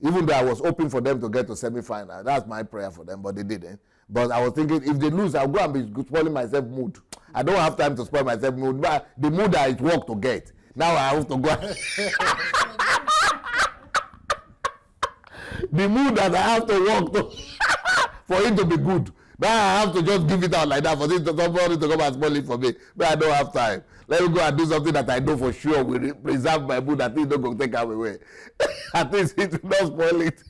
Even though I was hoping for them to get to semi-final. That's my prayer for them, but they didn't. But I was thinking, if they lose, I'll go and be spoiling myself mood. I don't have time to spoil myself mood. But the mood that it worked to get. Now I have to go. The mood that I have to work to for it to be good. Now I have to just give it out like that for somebody to come and spoil it for me. But I don't have time. Let me go and do something that I know for sure will preserve my mood. At least don't go take am away. At least it will not spoil it.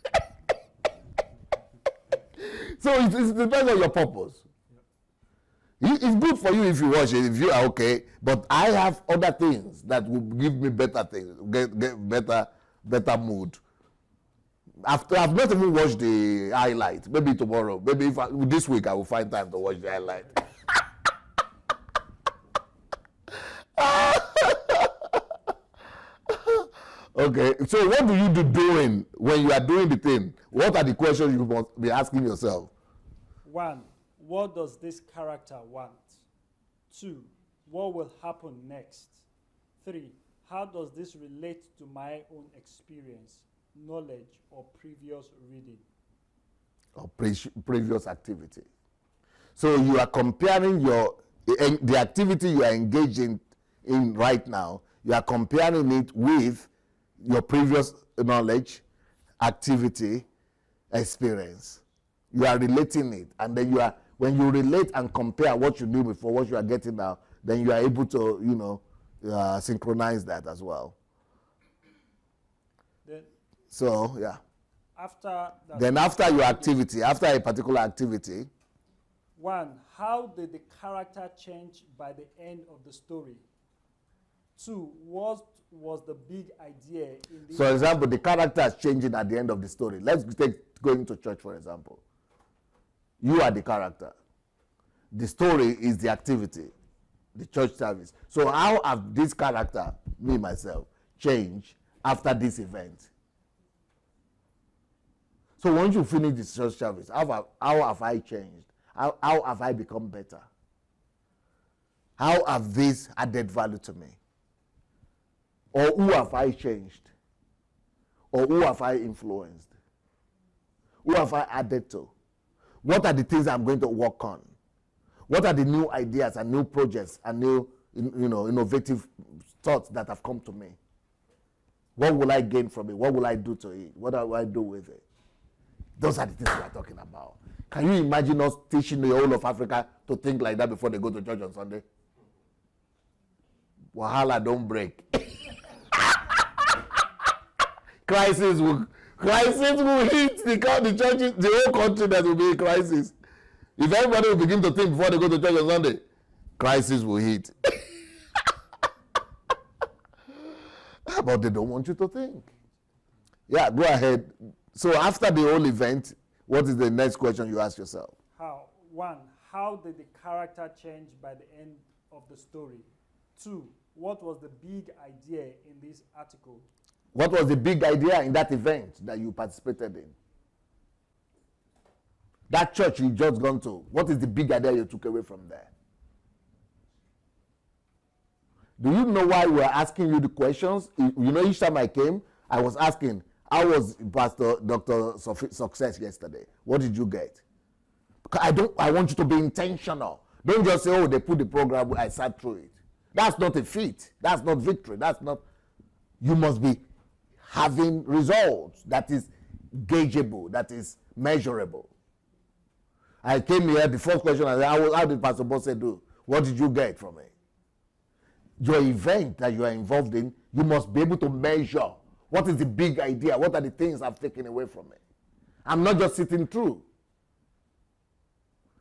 So it depends on your purpose. It's good for you if you watch it, if you are okay. But I have other things that will give me better things, get better mood. After I've not even watched the highlight. Maybe tomorrow. Maybe this week I will find time to watch the highlight. Okay. So what do you do doing when you are doing the thing? What are the questions you must be asking yourself?
1, what does this character want? 2, what will happen next? 3, how does this relate to my own experience, knowledge, or previous reading?
Or previous activity. So you are comparing the activity you are engaging in right now, you are comparing it with your previous knowledge, activity, experience. You are relating it, and then when you relate and compare what you do before, what you are getting now, then you are able to, synchronize that as well.
Then,
so, yeah.
After that,
then after your activity, after a particular activity.
1, how did the character change by the end of the story? 2, what was the big idea in the...
So, for example, the character is changing at the end of the story. Let's take going to church, for example. You are the character. The story is the activity, the church service. So how have this character, me, myself, changed after this event? So once you finish the church service, how have I changed? How have I become better? How have this added value to me? Or who have I changed? Or who have I influenced? Who have I added to? What are the things I'm going to work on? What are the new ideas and new projects and new, innovative thoughts that have come to me? What will I gain from it? What will I do to it? What will I do with it? Those are the things we are talking about. Can you imagine us teaching the whole of Africa to think like that before they go to church on Sunday? Wahala don't break. Crisis will hit the churches, the whole country. That will be a crisis. If everybody will begin to think before they go to church on Sunday, crisis will hit. But they don't want you to think. Yeah, go ahead. So after the whole event, what is the next question you ask yourself?
How did the character change by the end of the story? 2, what was the big idea in this article?
What was the big idea in that event that you participated in? That church you just gone to, what is the big idea you took away from there? Do you know why we are asking you the questions? Each time I came, I was asking, how was Pastor Dr. Success yesterday? What did you get? Because I want you to be intentional. Don't just say, oh, they put the program, I sat through it. That's not a feat. That's not victory. You must be having results that is gaugeable, that is measurable. I came here, the first question I said, how did Pastor Bosse do? What did you get from it? Your event that you are involved in, you must be able to measure. What is the big idea? What are the things I've taken away from it? I'm not just sitting through.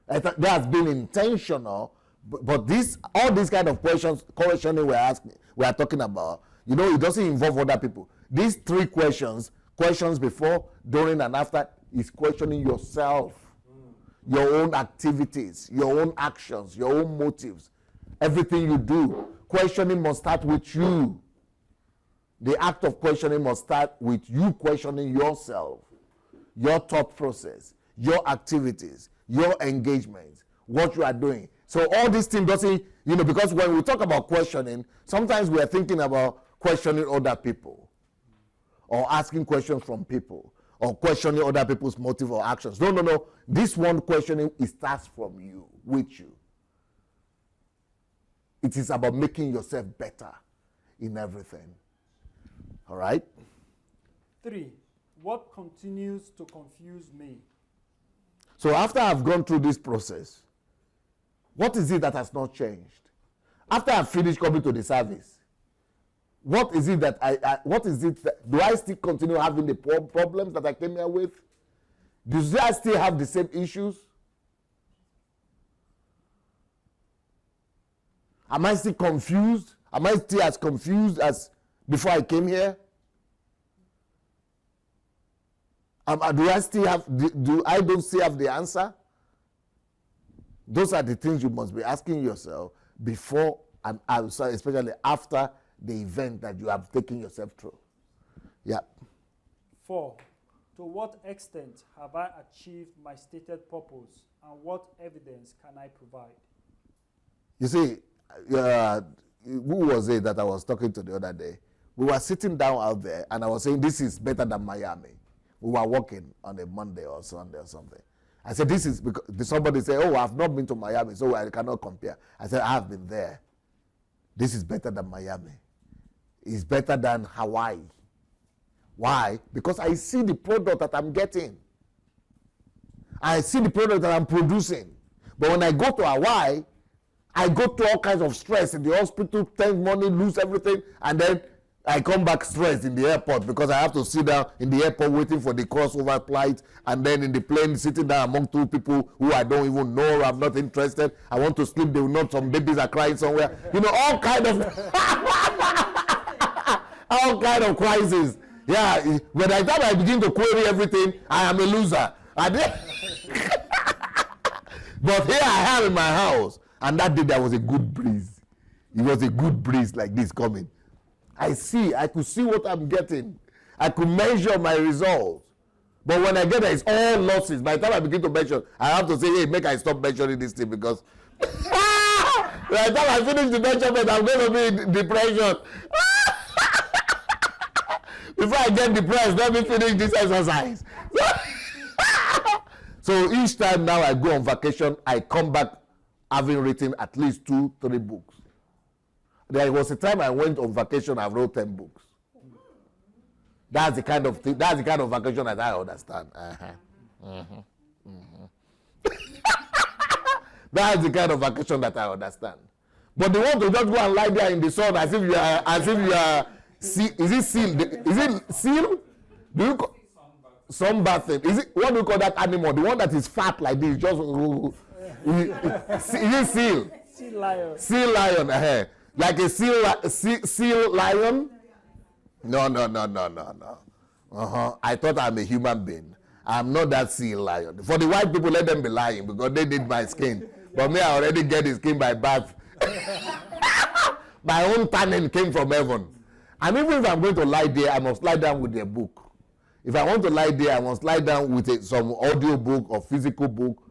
That has been intentional, but all these kind of questioning we are talking about, it doesn't involve other people. These 3 questions before, during, and after, is questioning yourself, your own activities, your own actions, your own motives, everything you do. Questioning must start with you. The act of questioning must start with you questioning yourself, your thought process, your activities, your engagements, what you are doing. So all these things doesn't, because when we talk about questioning, sometimes we are thinking about questioning other people or asking questions from people or questioning other people's motive or actions. No. This one questioning, it starts from you, with you. It is about making yourself better in everything. All right?
3, what continues to confuse me?
So after I've gone through this process, what is it that has not changed? After I've finished coming to the service, what is it that do I still continue having the problems that I came here with? Do I still have the same issues? Am I still confused? Am I still as confused as before I came here? Do I still have, I don't still have the answer? Those are the things you must be asking yourself before and especially after the event that you have taken yourself through. Yeah.
4. To what extent have I achieved my stated purpose, and what evidence can I provide?
You see, who was it that I was talking to the other day? We were sitting down out there, and I was saying, this is better than Miami. We were walking on a Monday or Sunday or something. I said, this is because somebody said, oh, I've not been to Miami, so I cannot compare. I said, I have been there. This is better than Miami. It's better than Hawaii. Why? Because I see the product that I'm getting. I see the product that I'm producing. But when I go to Hawaii, I go through all kinds of stress in the hospital, spend money, lose everything, and then I come back stressed in the airport because I have to sit down in the airport waiting for the crossover flight, and then in the plane sitting down among two people who I don't even know, I'm not interested. I want to sleep, they will know some babies are crying somewhere. You know, all kind of crises. Yeah, by the time I begin to query everything, I am a loser. But here I am in my house, and that day there was a good breeze. It was a good breeze like this coming. I could see what I'm getting. I could measure my results. But when I get there, it's all losses. By the time I begin to measure, I have to say, hey, make I stop measuring this thing because by the time I finish the measurement, I'm going to be in depression. Before I get depressed, let me finish this exercise. So each time now I go on vacation, I come back having written at least 2-3 books. There was a time I went on vacation, I wrote 10 books. That's the kind of thing, that's the kind of vacation that I understand. That's the kind of vacation that I understand. But they want to just go and lie there in the sun as if you are is it seal? Is it seal? Do you sunbathing? Is it, what do you call that animal? The one that is fat like this, just is it seal?
Sea lion.
Sea lion, like a seal lion? No. I thought I'm a human being. I'm not that sea lion. For the white people, let them be lying because they need my skin. But me, I already get the skin by birth. My own tanning came from heaven. And even if I'm going to lie there, I must lie down with a book. If I want to lie there, I must lie down with some audio book or physical book.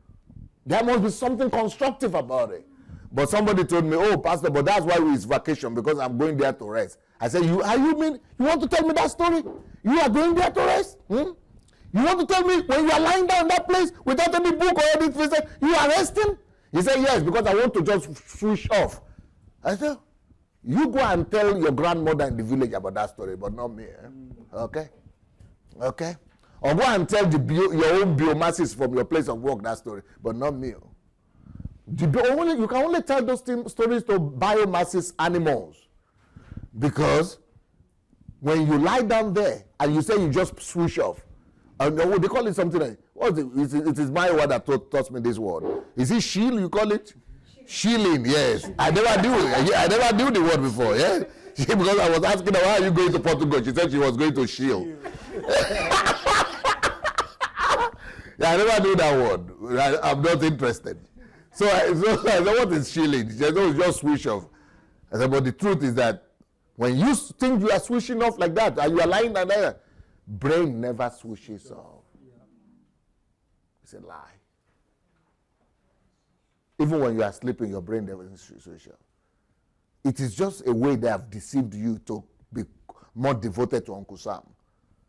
There must be something constructive about it. But somebody told me, oh, Pastor, but that's why it's vacation, because I'm going there to rest. I said, you want to tell me that story? You are going there to rest? You want to tell me when you are lying down in that place without any book or anything, you are resting? He said, yes, because I want to just switch off. I said, you go and tell your grandmother in the village about that story, but not me. Okay? Okay? Or go and tell your own biomasses from your place of work that story, but not me. You can only tell those stories to biomasses animals. Because when you lie down there and you say you just switch off, and they call it something like, it is my word that taught me this word. Is it shield you call it? Shilling, yes. I never knew the word before, yeah? Because I was asking her, why are you going to Portugal? She said she was going to shield. Yeah, I never knew that word. I'm not interested. So I said, what is shilling? She said, no, it's just switch off. I said, but the truth is that when you think you are switching off like that, and you are lying down there, brain never switches off. It's a lie. Even when you are sleeping, your brain never switches off. It is just a way they have deceived you to be more devoted to Uncle Sam.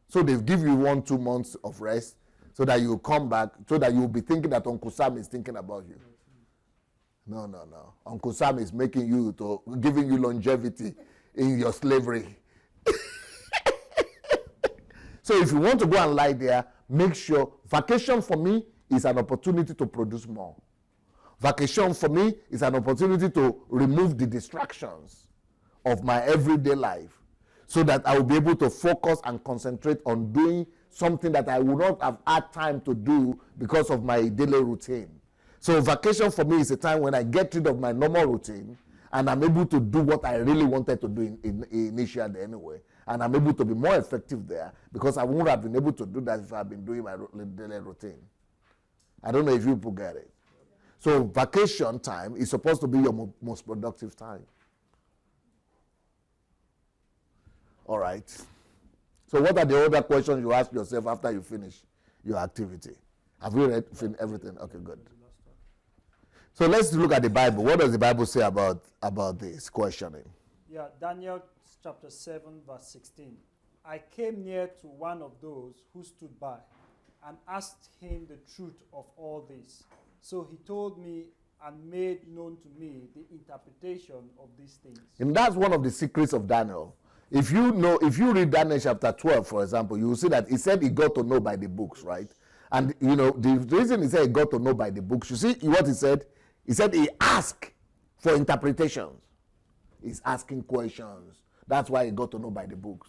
So they give you 1-2 months of rest so that you come back, so that you will be thinking that Uncle Sam is thinking about you. No. Uncle Sam is giving you longevity in your slavery. So if you want to go and lie there, make sure, vacation for me is an opportunity to produce more. Vacation for me is an opportunity to remove the distractions of my everyday life so that I will be able to focus and concentrate on doing something that I would not have had time to do because of my daily routine. So vacation for me is a time when I get rid of my normal routine and I'm able to do what I really wanted to do initially anyway. And I'm able to be more effective there because I wouldn't have been able to do that if I've been doing my daily routine. I don't know if you people get it. So vacation time is supposed to be your most productive time. All right. So what are the other questions you ask yourself after you finish your activity? Have you read everything? Okay, good. So let's look at the Bible. What does the Bible say about this questioning?
Yeah, Daniel chapter 7, verse 16. I came near to one of those who stood by and asked him the truth of all this. So he told me and made known to me the interpretation of these things.
And that's one of the secrets of Daniel. If you read Daniel chapter 12, for example, you will see that he said he got to know by the books, right? And the reason he said he got to know by the books, you see what he said? He said he asked for interpretations. He's asking questions. That's why he got to know by the books.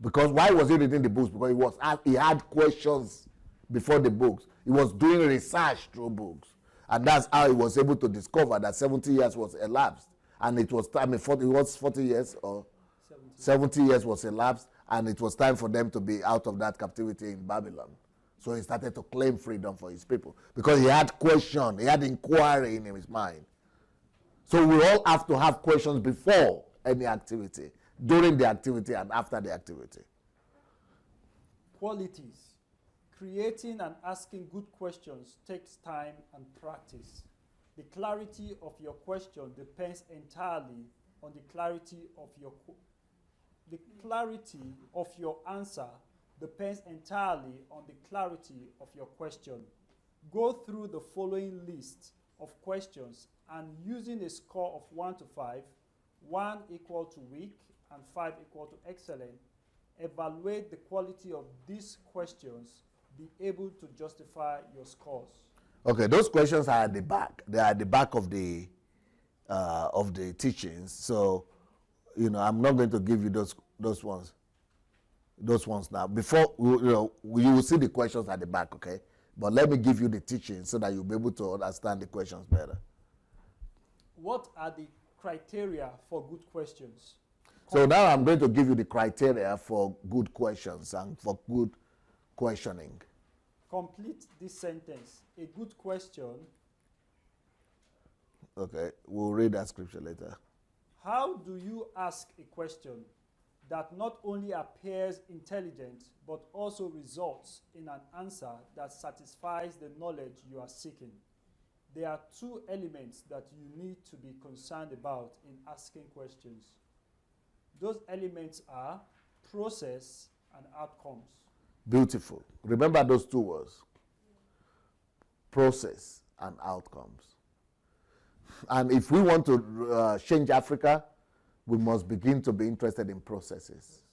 Because why was he reading the books? Because he had questions before the books. He was doing research through books. And that's how he was able to discover that 70 years was elapsed. And it was time, 40 years or 70 years was elapsed, and it was time for them to be out of that captivity in Babylon. So he started to claim freedom for his people because he had question, he had inquiry in his mind. So we all have to have questions before any activity, during the activity, and after the activity.
Qualities. Creating and asking good questions takes time and practice. The clarity of your question depends entirely on the clarity of your answer depends entirely on the clarity of your question. Go through the following list of questions and using a score of 1 to 5, 1 equal to weak and 5 equal to excellent, evaluate the quality of these questions, be able to justify your scores.
Okay, those questions are at the back. They are at the back of the teachings. So, I'm not going to give you those ones now. Before, you will see the questions at the back, okay? But let me give you the teaching so that you'll be able to understand the questions better.
What are the criteria for good questions?
So now I'm going to give you the criteria for good questions and for good questioning.
Complete this sentence. A good question.
Okay, we'll read that scripture later.
How do you ask a question that not only appears intelligent, but also results in an answer that satisfies the knowledge you are seeking? There are two elements that you need to be concerned about in asking questions. Those elements are process and outcomes.
Beautiful. Remember those two words. Process and outcomes. And if we want to change Africa, we must begin to be interested in processes.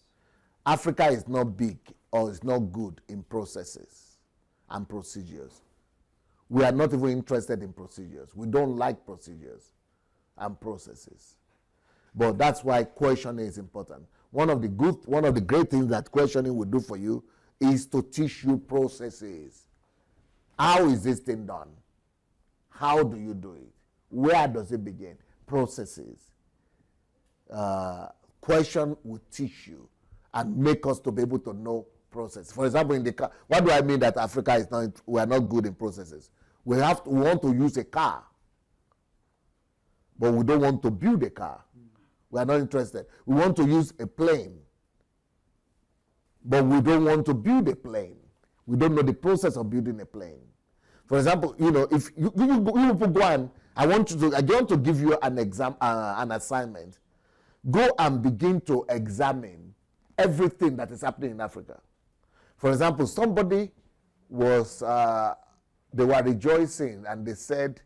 Africa is not big or is not good in processes and procedures. We are not even interested in procedures. We don't like procedures and processes. But that's why questioning is important. One of the great things that questioning will do for you is to teach you processes. How is this thing done? How do you do it? Where does it begin? Processes. Question will teach you and make us to be able to know process. For example, what do I mean that Africa is not? We are not good in processes. We want to use a car, but we don't want to build a car. We are not interested. We want to use a plane, but we don't want to build a plane. We don't know the process of building a plane. For example, if you go and I want to give you an assignment. Go and begin to examine everything that is happening in Africa. For example, somebody was they were rejoicing and they said,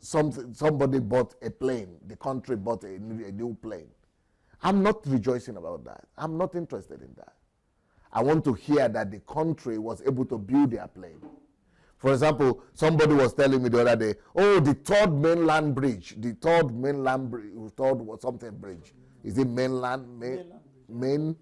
somebody bought a plane. The country bought a new plane. I'm not rejoicing about that. I'm not interested in that. I want to hear that the country was able to build their plane. For example, somebody was telling me the other day, oh, the third mainland bridge, something bridge. Is it mainland? Mainland.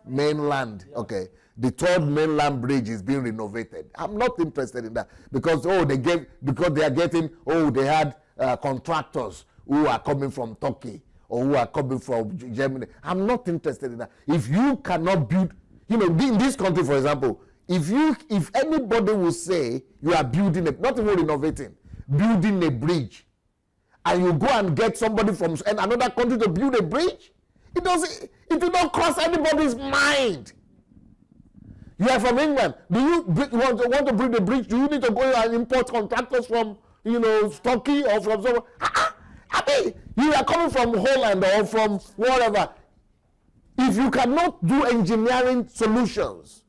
Mainland, yeah. Okay. The third mainland bridge is being renovated. I'm not interested in that because they are getting, they had contractors who are coming from Turkey or who are coming from Germany. I'm not interested in that. If you cannot build, in this country, for example, if anybody will say you are building not even renovating, building a bridge, and you go and get somebody from another country to build a bridge, it will not cross anybody's mind. You are from England. Do you want to build a bridge? Do you need to go and import contractors from, Turkey or from somewhere? I mean, you are coming from Holland or from wherever. If you cannot do engineering solutions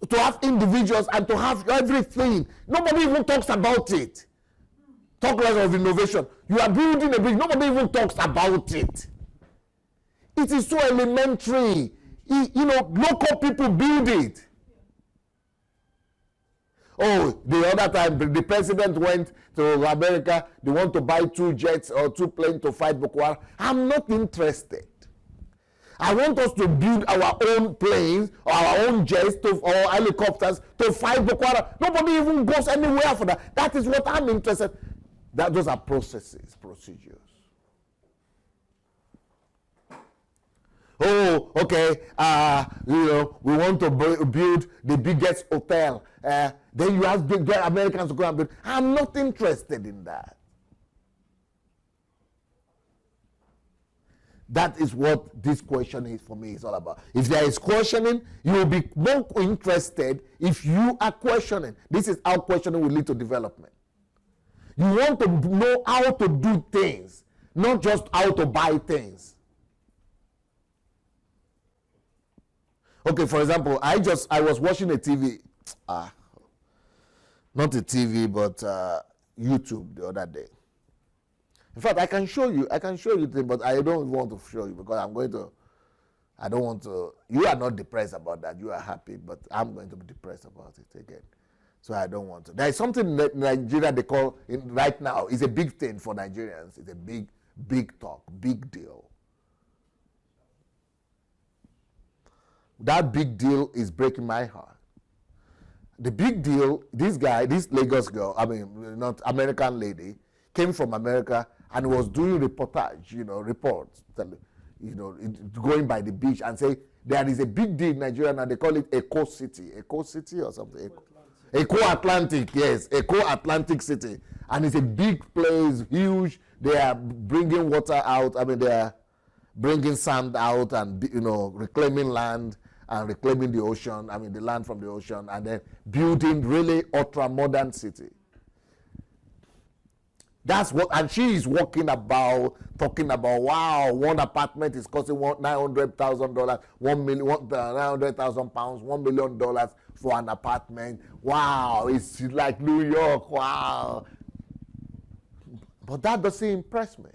to have individuals and to have everything, nobody even talks about it. Talk less of innovation. You are building a bridge, nobody even talks about it. It is so elementary. Local people build it. Oh, the other time the president went to America, they want to buy 2 jets or 2 planes to fight Boko Haram. I'm not interested. I want us to build our own planes or our own jets or helicopters to fight Boko Haram. Nobody even goes anywhere for that. That is what I'm interested in. Those are procedures. Oh, okay, we want to build the biggest hotel. Then you have to get Americans to go and build. I'm not interested in that. That is what this question is for me is all about. If there is questioning, you will be more interested if you are questioning. This is how questioning will lead to development. You want to know how to do things, not just how to buy things. Okay, for example, I was watching a TV, not a TV, but YouTube the other day. In fact, I can show you things, but I don't want to show you because I don't want to, you are not depressed about that, you are happy, but I'm going to be depressed about it again. So I don't want to. There is something that Nigeria they call, right now, is a big thing for Nigerians. It's a big talk, big deal. That big deal is breaking my heart. The big deal, this Lagos girl, not American lady, came from America and was doing reports, going by the beach and say, there is a big deal in Nigeria now, they call it Eco City or something. Eco Atlantic, yes, Eco Atlantic City. And it's a big place, huge. They are bringing water out, they are bringing sand out and, reclaiming land and reclaiming the ocean, the land from the ocean, and then building really ultra-modern city. That's what, and she is talking about, wow, one apartment is costing $900,000, £900,000, $1 million for an apartment. Wow, it's like New York, wow. But that doesn't impress me.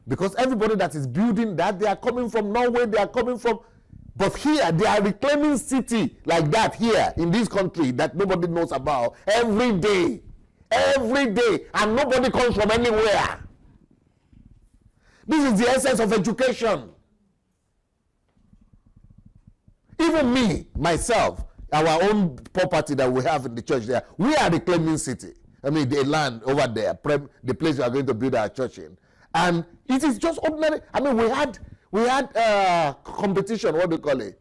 Because everybody that is building that, they are coming from Norway, they are coming from, but here, they are reclaiming city like that here in this country that nobody knows about every day, and nobody comes from anywhere. This is the essence of education. Even me, myself, our own property that we have in the church there, we are reclaiming city. The land over there, the place we are going to build our church in. And it is just ordinary. We had competition, what do you call it?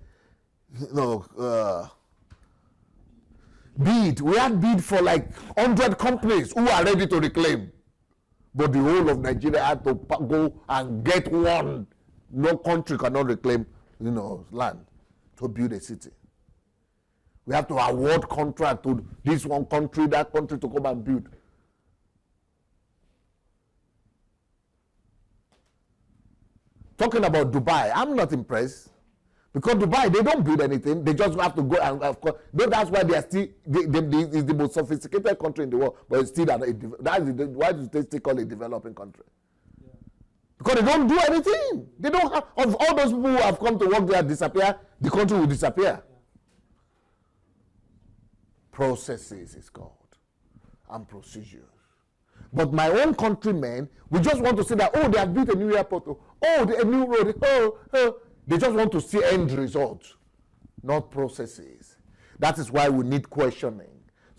Bid. We had bid for like 100 companies who are ready to reclaim. But the whole of Nigeria had to go and get one. No country cannot reclaim, land to build a city. We have to award contract to this one country, that country to come and build. Talking about Dubai, I'm not impressed. Because Dubai, they don't build anything. They just have to go and, of course, that's why they are still, it's the most sophisticated country in the world, but it's still, why do they still call it a developing country? Because they don't do anything. They don't have, of all those people who have come to work there disappear, the country will disappear. Processes is called, and procedures. But my own countrymen, we just want to say that, oh, they have built a new airport, oh, a new road, oh. They just want to see end results, not processes. That is why we need questioning,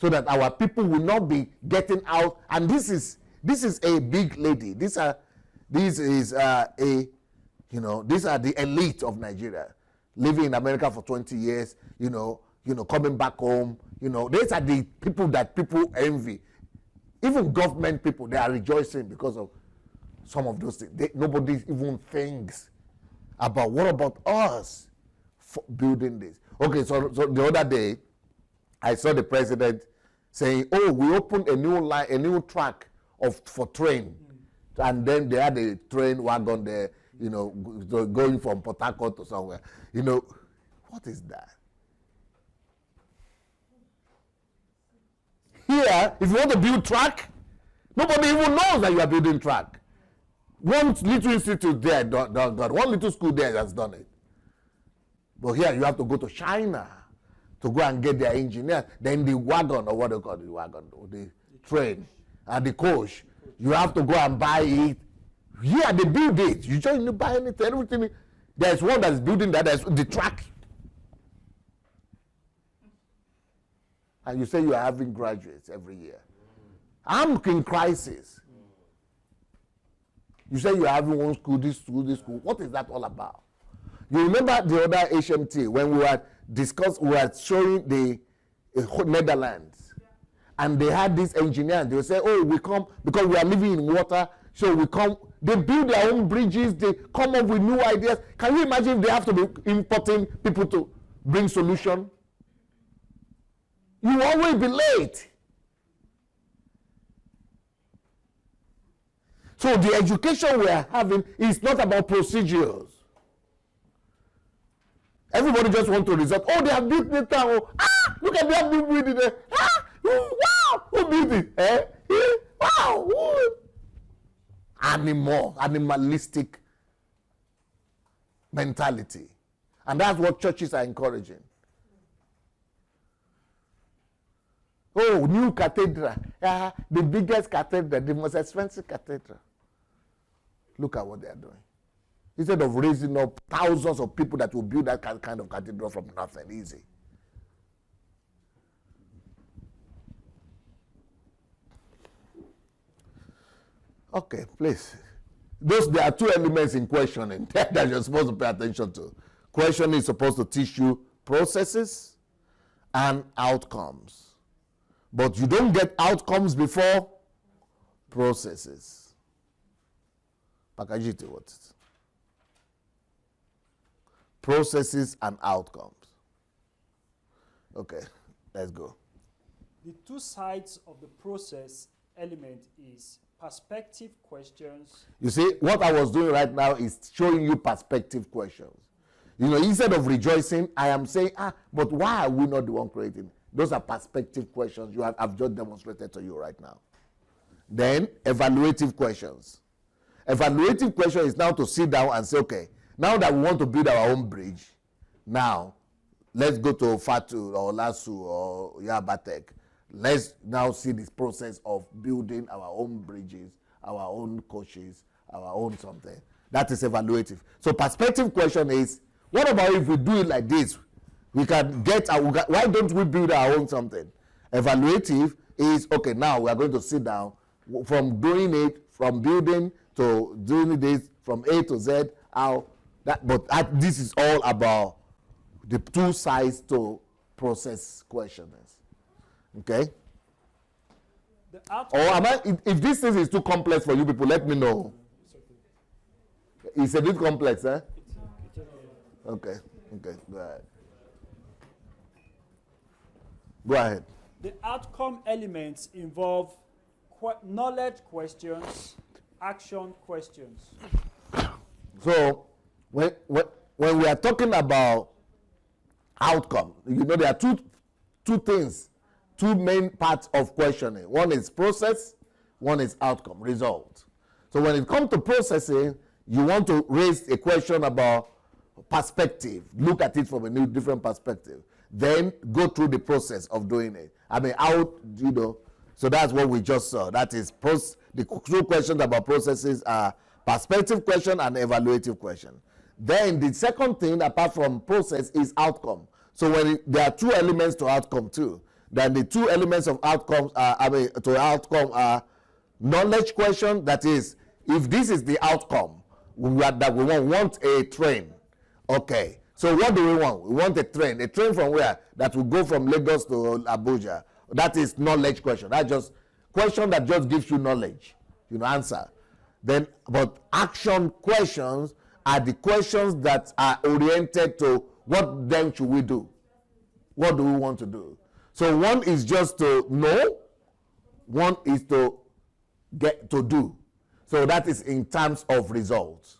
so that our people will not be getting out. And this is a big lady. These are the elite of Nigeria, living in America for 20 years, coming back home. These are the people that people envy. Even government people, they are rejoicing because of some of those things. Nobody even thinks about what about us for building this. Okay, so the other day, I saw the president saying, oh, we opened a new line, a new track for train. And then they had a train wagon there, going from Port Harcourt to somewhere. What is that? Here, if you want to build track, nobody even knows that you are building track. One little institute there done, one little school there has done it. But here you have to go to China to go and get their engineers. Then the wagon, or what they call the wagon, or the train, and the coach, you have to go and buy it. Here they build it. You just need to buy anything, everything. There's one that's building that, there's the track. And you say you are having graduates every year. I'm in crisis. You say you are having one school, this school, this school. What is that all about? You remember the other HMT when we were showing the Netherlands, and they had these engineers. They would say, "Oh, we come because we are living in water, so we come." They build their own bridges. They come up with new ideas. Can you imagine if they have to be importing people to bring solution? You will always be late. So the education we are having is not about procedures. Everybody just wants to result. Oh, they have built this town. Ah, look at that new building there. Ah, wow, who built it? Wow. Animalistic mentality. And that's what churches are encouraging. Oh, new cathedral. The biggest cathedral, the most expensive cathedral. Look at what they are doing. Instead of raising up thousands of people that will build that kind of cathedral from nothing, easy. Okay, please. There are two elements in questioning that you're supposed to pay attention to. Questioning is supposed to teach you processes and outcomes. But you don't get outcomes before processes. Pakajiti, what? Processes and outcomes. Okay, let's go.
The two sides of the process element is perspective questions.
You see, what I was doing right now is showing you perspective questions. Instead of rejoicing, I am saying, but why are we not the one creating? Those are perspective questions I've just demonstrated to you right now. Then, evaluative questions. Evaluative question is now to sit down and say, okay, now that we want to build our own bridge, now let's go to Fatu or Lasu or Yabatek. Let's now see this process of building our own bridges, our own coaches, our own something. That is evaluative. So perspective question is, what about if we do it like this? We can get why don't we build our own something? Evaluative is, okay, now we are going to sit down from doing it, from building to doing this, from A to Z, this is all about the two sides to process questions. Okay? If this thing is too complex for you people, let me know. It's a bit complex, eh? Okay, go ahead. Go ahead.
The outcome elements involve knowledge questions, action questions.
So, when we are talking about outcome, there are two things, two main parts of questioning. One is process, one is outcome, result. So when it comes to processing, You want to raise a question about perspective, look at it from a new different perspective, then go through the process of doing it. I mean, how, you know, so that's what we just saw. That is, the two questions about processes are perspective question and evaluative question. Then the second thing, apart from process, is outcome. So when there are two elements to outcome too. Then the two elements of outcomes are, outcome are knowledge question. That is, if this is the outcome that we want a train. Okay, so what do we want? We want a train. A train from where? That will go from Lagos to Abuja. That is knowledge question. That's just question that just gives you knowledge, you know, answer. Then, but action questions are the questions that are oriented to what then should we do? What do we want to do? So one is just to know, one is to get to do. So that is in terms of results.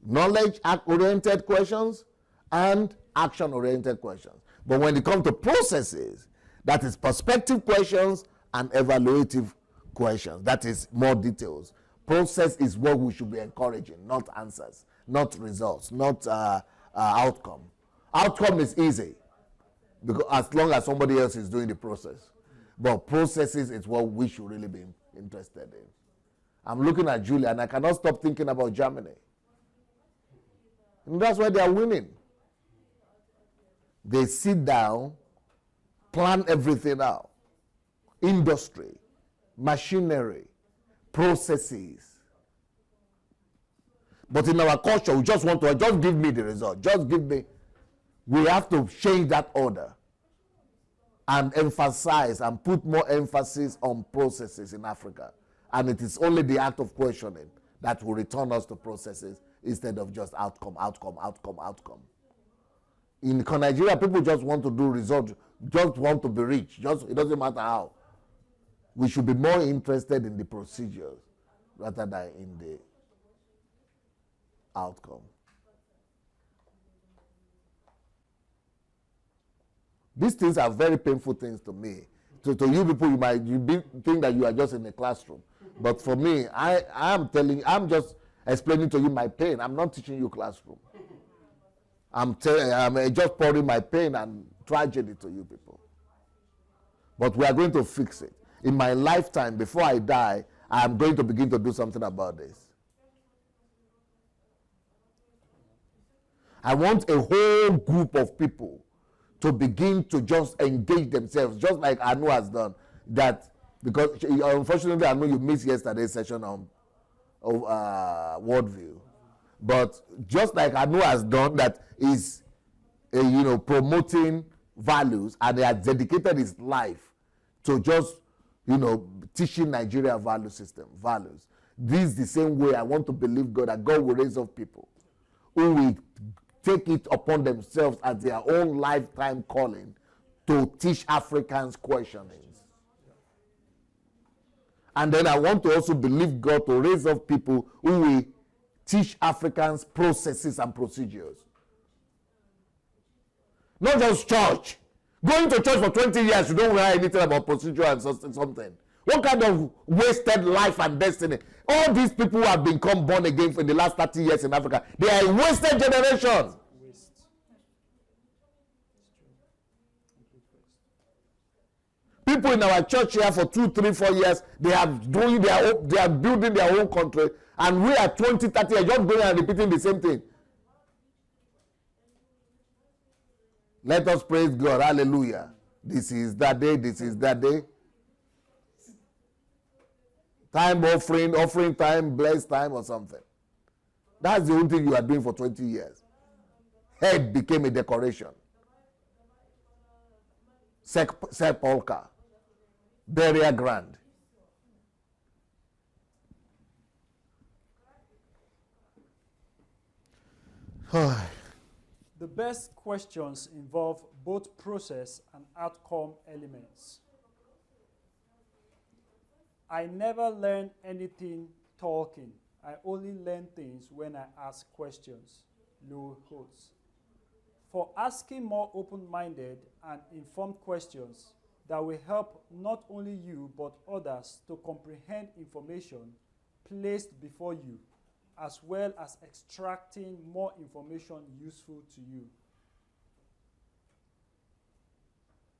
Knowledge oriented questions and action oriented questions. But when it comes to processes, that is perspective questions and evaluative questions. That is more details. Process is what we should be encouraging, not answers, not results, not outcome. Outcome is easy, because as long as somebody else is doing the process. But processes is what we should really be interested in. I'm looking at Julia and I cannot stop thinking about Germany. And that's why they are winning. They sit down, plan everything out. Industry, machinery, processes. But in our culture, we just want to, just give me the result. Just give me. We have to change that order and emphasize and put more emphasis on processes in Africa. And it is only the act of questioning that will return us to processes instead of just outcome, outcome, outcome, outcome. In Nigeria, people just want to do results, just want to be rich. Just, it doesn't matter how. We should be more interested in the procedures rather than in the outcome. These things are very painful things to me. To you people, you might think that you are just in a classroom. But for me, I'm just explaining to you my pain. I'm not teaching you classroom. I'm just pouring my pain and tragedy to you people. But we are going to fix it. In my lifetime, before I die, I'm going to begin to do something about this. I want a whole group of people to begin to just engage themselves, just like Anu has done. That, because unfortunately, I know you missed yesterday's session on worldview. But just like Anu has done, that is, promoting values, and he has dedicated his life to just, teaching Nigeria value system, values. This is the same way I want to believe God, that God will raise up people who will take it upon themselves as their own lifetime calling to teach Africans questionings. And then I want to also believe God to raise up people who will teach Africans processes and procedures. Not just church. Going to church for 20 years, you don't hear anything about procedure and something. What kind of wasted life and destiny? All these people who have become born again for the last 30 years in Africa, they are a wasted generation. People in our church here for 2, 3, 4 years, they are building their own country, and we are 20, 30 years just going and repeating the same thing. Let us praise God. Hallelujah. This is that day. This is that day. Time offering time, blessed time or something. That's the only thing you are doing for 20 years. Head became a decoration. Sepulchre. Burial ground.
The best questions involve both process and outcome elements. I never learn anything talking. I only learn things when I ask questions. Lou Holtz. For asking more open-minded and informed questions that will help not only you but others to comprehend information placed before you as well as extracting more information useful to you.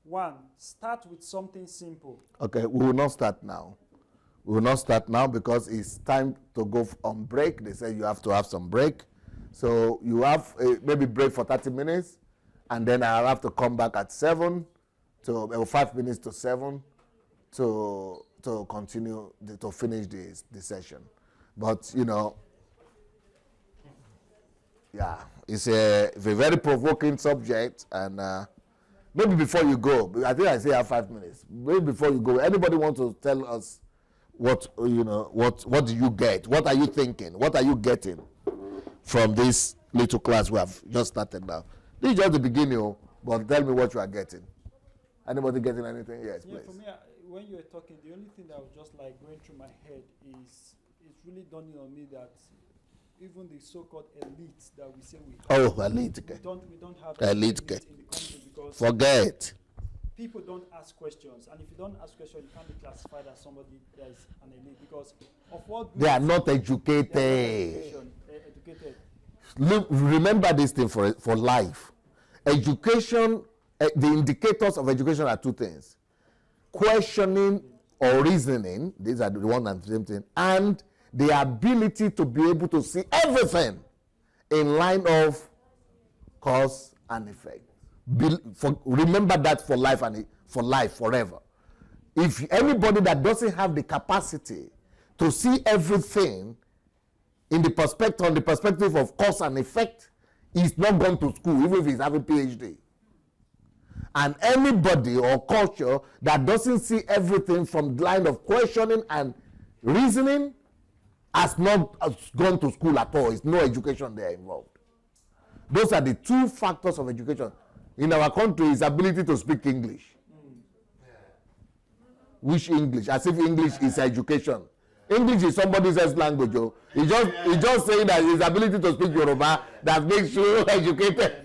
1, start with something simple.
Okay, we will not start now. We will not start now because it's time to go on break. They say you have to have some break. So you have maybe break for 30 minutes, and then I'll have to come back at 7 to 5 minutes to 7 to continue to finish the session. But you know, yeah, it's a very provoking subject, and maybe before you go, I think I say I have 5 minutes. Maybe before you go, anybody want to tell us what what do you get? What are you thinking? What are you getting from this little class we have just started now? This is just the beginning, but tell me what you are getting. Anybody getting anything? Yes,
Yeah,
please.
for me, when you were talking, the only thing that was just like going through my head is it's really dawning on me that even the so-called elite that we say we have,
Elite.
we don't have
Elite,
in the country because
Forget.
people don't ask questions, and if you don't ask questions, you can't be classified as somebody that is an elite because of what
They are not
they are
educated.
not educated.
Look, remember this thing for life. Education, the indicators of education are two things: questioning or reasoning. These are the one and the same thing, and the ability to be able to see everything in line of cause and effect. Remember that for life and for life forever. If anybody that doesn't have the capacity to see everything in the perspective of cause and effect, is not gone to school, even if he's having PhD. And anybody or culture that doesn't see everything from the line of questioning and reasoning has not gone to school at all. It's no education there involved. Those are the two factors of education. In our country, is ability to speak English. Which English? As if English is education. English is somebody else's language. Oh. It's just saying that his ability to speak Yoruba that makes you educated.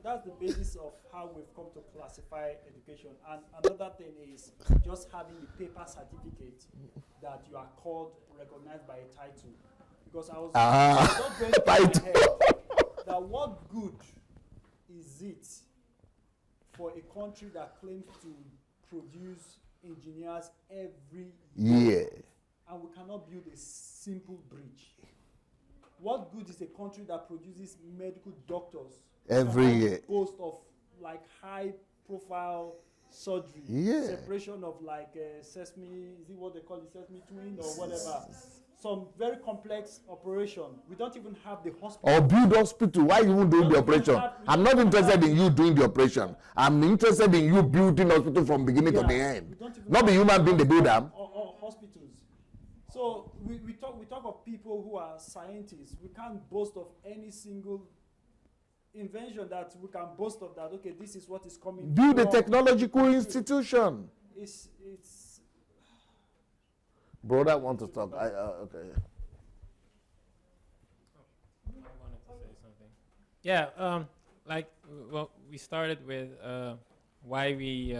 That's the basis of how we've come to classify education. And another thing is just having the paper certificate that you are called, recognized by a title. Because I was just going through my head that what good is it for a country that claims to produce engineers every year, and we cannot build a simple bridge? What good is a country that produces medical doctors
every year?
Boast of like high profile surgery, separation of like sesame, is it what they call it, sesame twin or whatever? Some very complex operation. We don't even have the hospital.
Or build hospital. Why you doing the operation? I'm not interested in you doing the operation. I'm interested in you building hospital from beginning to the end. Not the human being, the builder.
Or hospitals. So we talk of people who are scientists. We can't boast of any single invention that we can boast of that. Okay, this is what is coming.
Build a technological institution.
It's
Brother, want to talk? Okay.
I wanted to say something. Yeah, well, we started with why we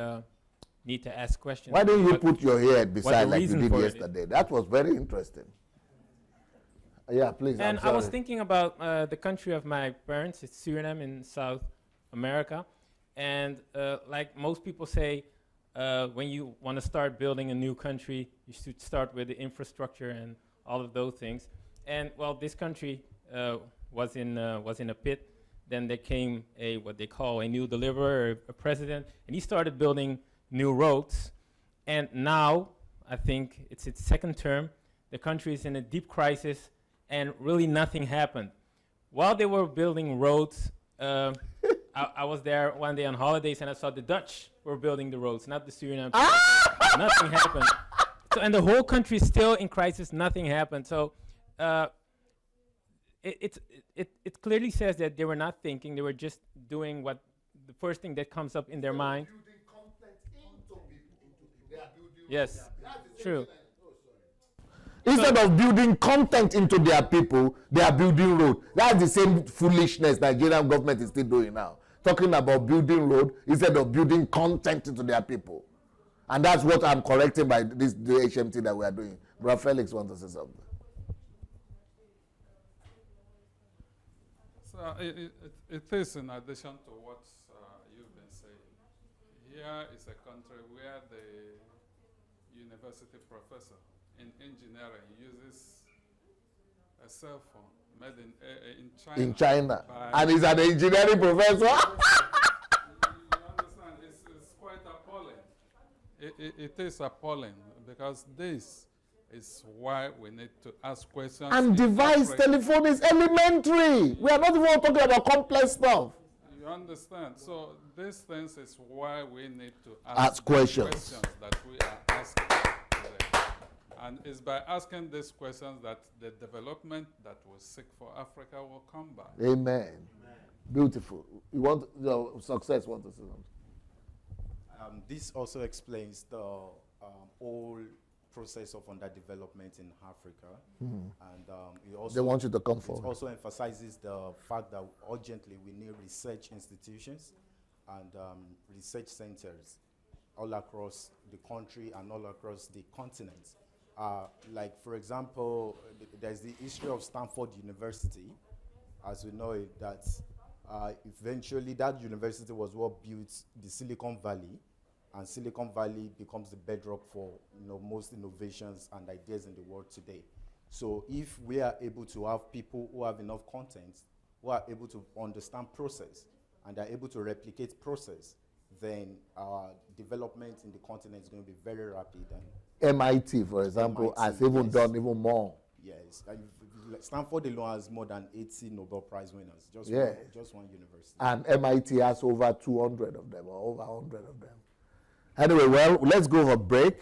need to ask questions.
Why don't you put your head beside like you
reason
did
for it
yesterday? That was very interesting. Yeah, please.
And
I'm sorry.
I was thinking about the country of my parents. It's Suriname in South America. And like most people say, when you want to start building a new country, you should start with the infrastructure and all of those things. And well, this country was in a pit. Then there came what they call a new deliverer, a president, and he started building new roads. And now, I think it's its second term, the country is in a deep crisis, and really nothing happened. While they were building roads, I was there one day on holidays, and I saw the Dutch were building the roads, not the Suriname. Nothing happened. So, and the whole country is still in crisis. Nothing happened. So it clearly says that they were not thinking. They were just doing what the first thing that comes up in their mind. Yes, true.
Instead of building content into their people, they are building road. That's the same foolishness Nigerian government is still doing now. Talking about building road instead of building content into their people. And that's what I'm correcting by this the HMT that we are doing. Brother Felix wants to say something.
So it is in addition to what you've been saying. Here is a country where the university professor in engineering uses a cell phone made in China.
In China. And he's an engineering professor.
You understand? It's quite appalling. It is appalling because this is why we need to ask questions.
And device telephone is elementary. We are not even talking about complex stuff.
You understand? So these things is why we need to
Ask questions
that we are asking today. And it's by asking these questions that the development that we seek for Africa will come by.
Amen. Amen. Beautiful. You want success? Want to say something?
This also explains the whole process of underdevelopment in Africa, and it also
They want you to come
it
forward.
also emphasizes the fact that urgently we need research institutions and research centers all across the country and all across the continent. Like, for example, there's the history of Stanford University, as we know it, that eventually that university was what built the Silicon Valley, and Silicon Valley becomes the bedrock for most innovations and ideas in the world today. So if we are able to have people who have enough content, who are able to understand process, and are able to replicate process, then our development in the continent is going to be very rapid. And
MIT, for example,
MIT,
has even
yes.
done even more.
yes, and Stanford alone has more than 80 Nobel Prize winners, just one university.
And MIT has over 200 of them, or over 100 of them. Anyway, well, let's go for a break.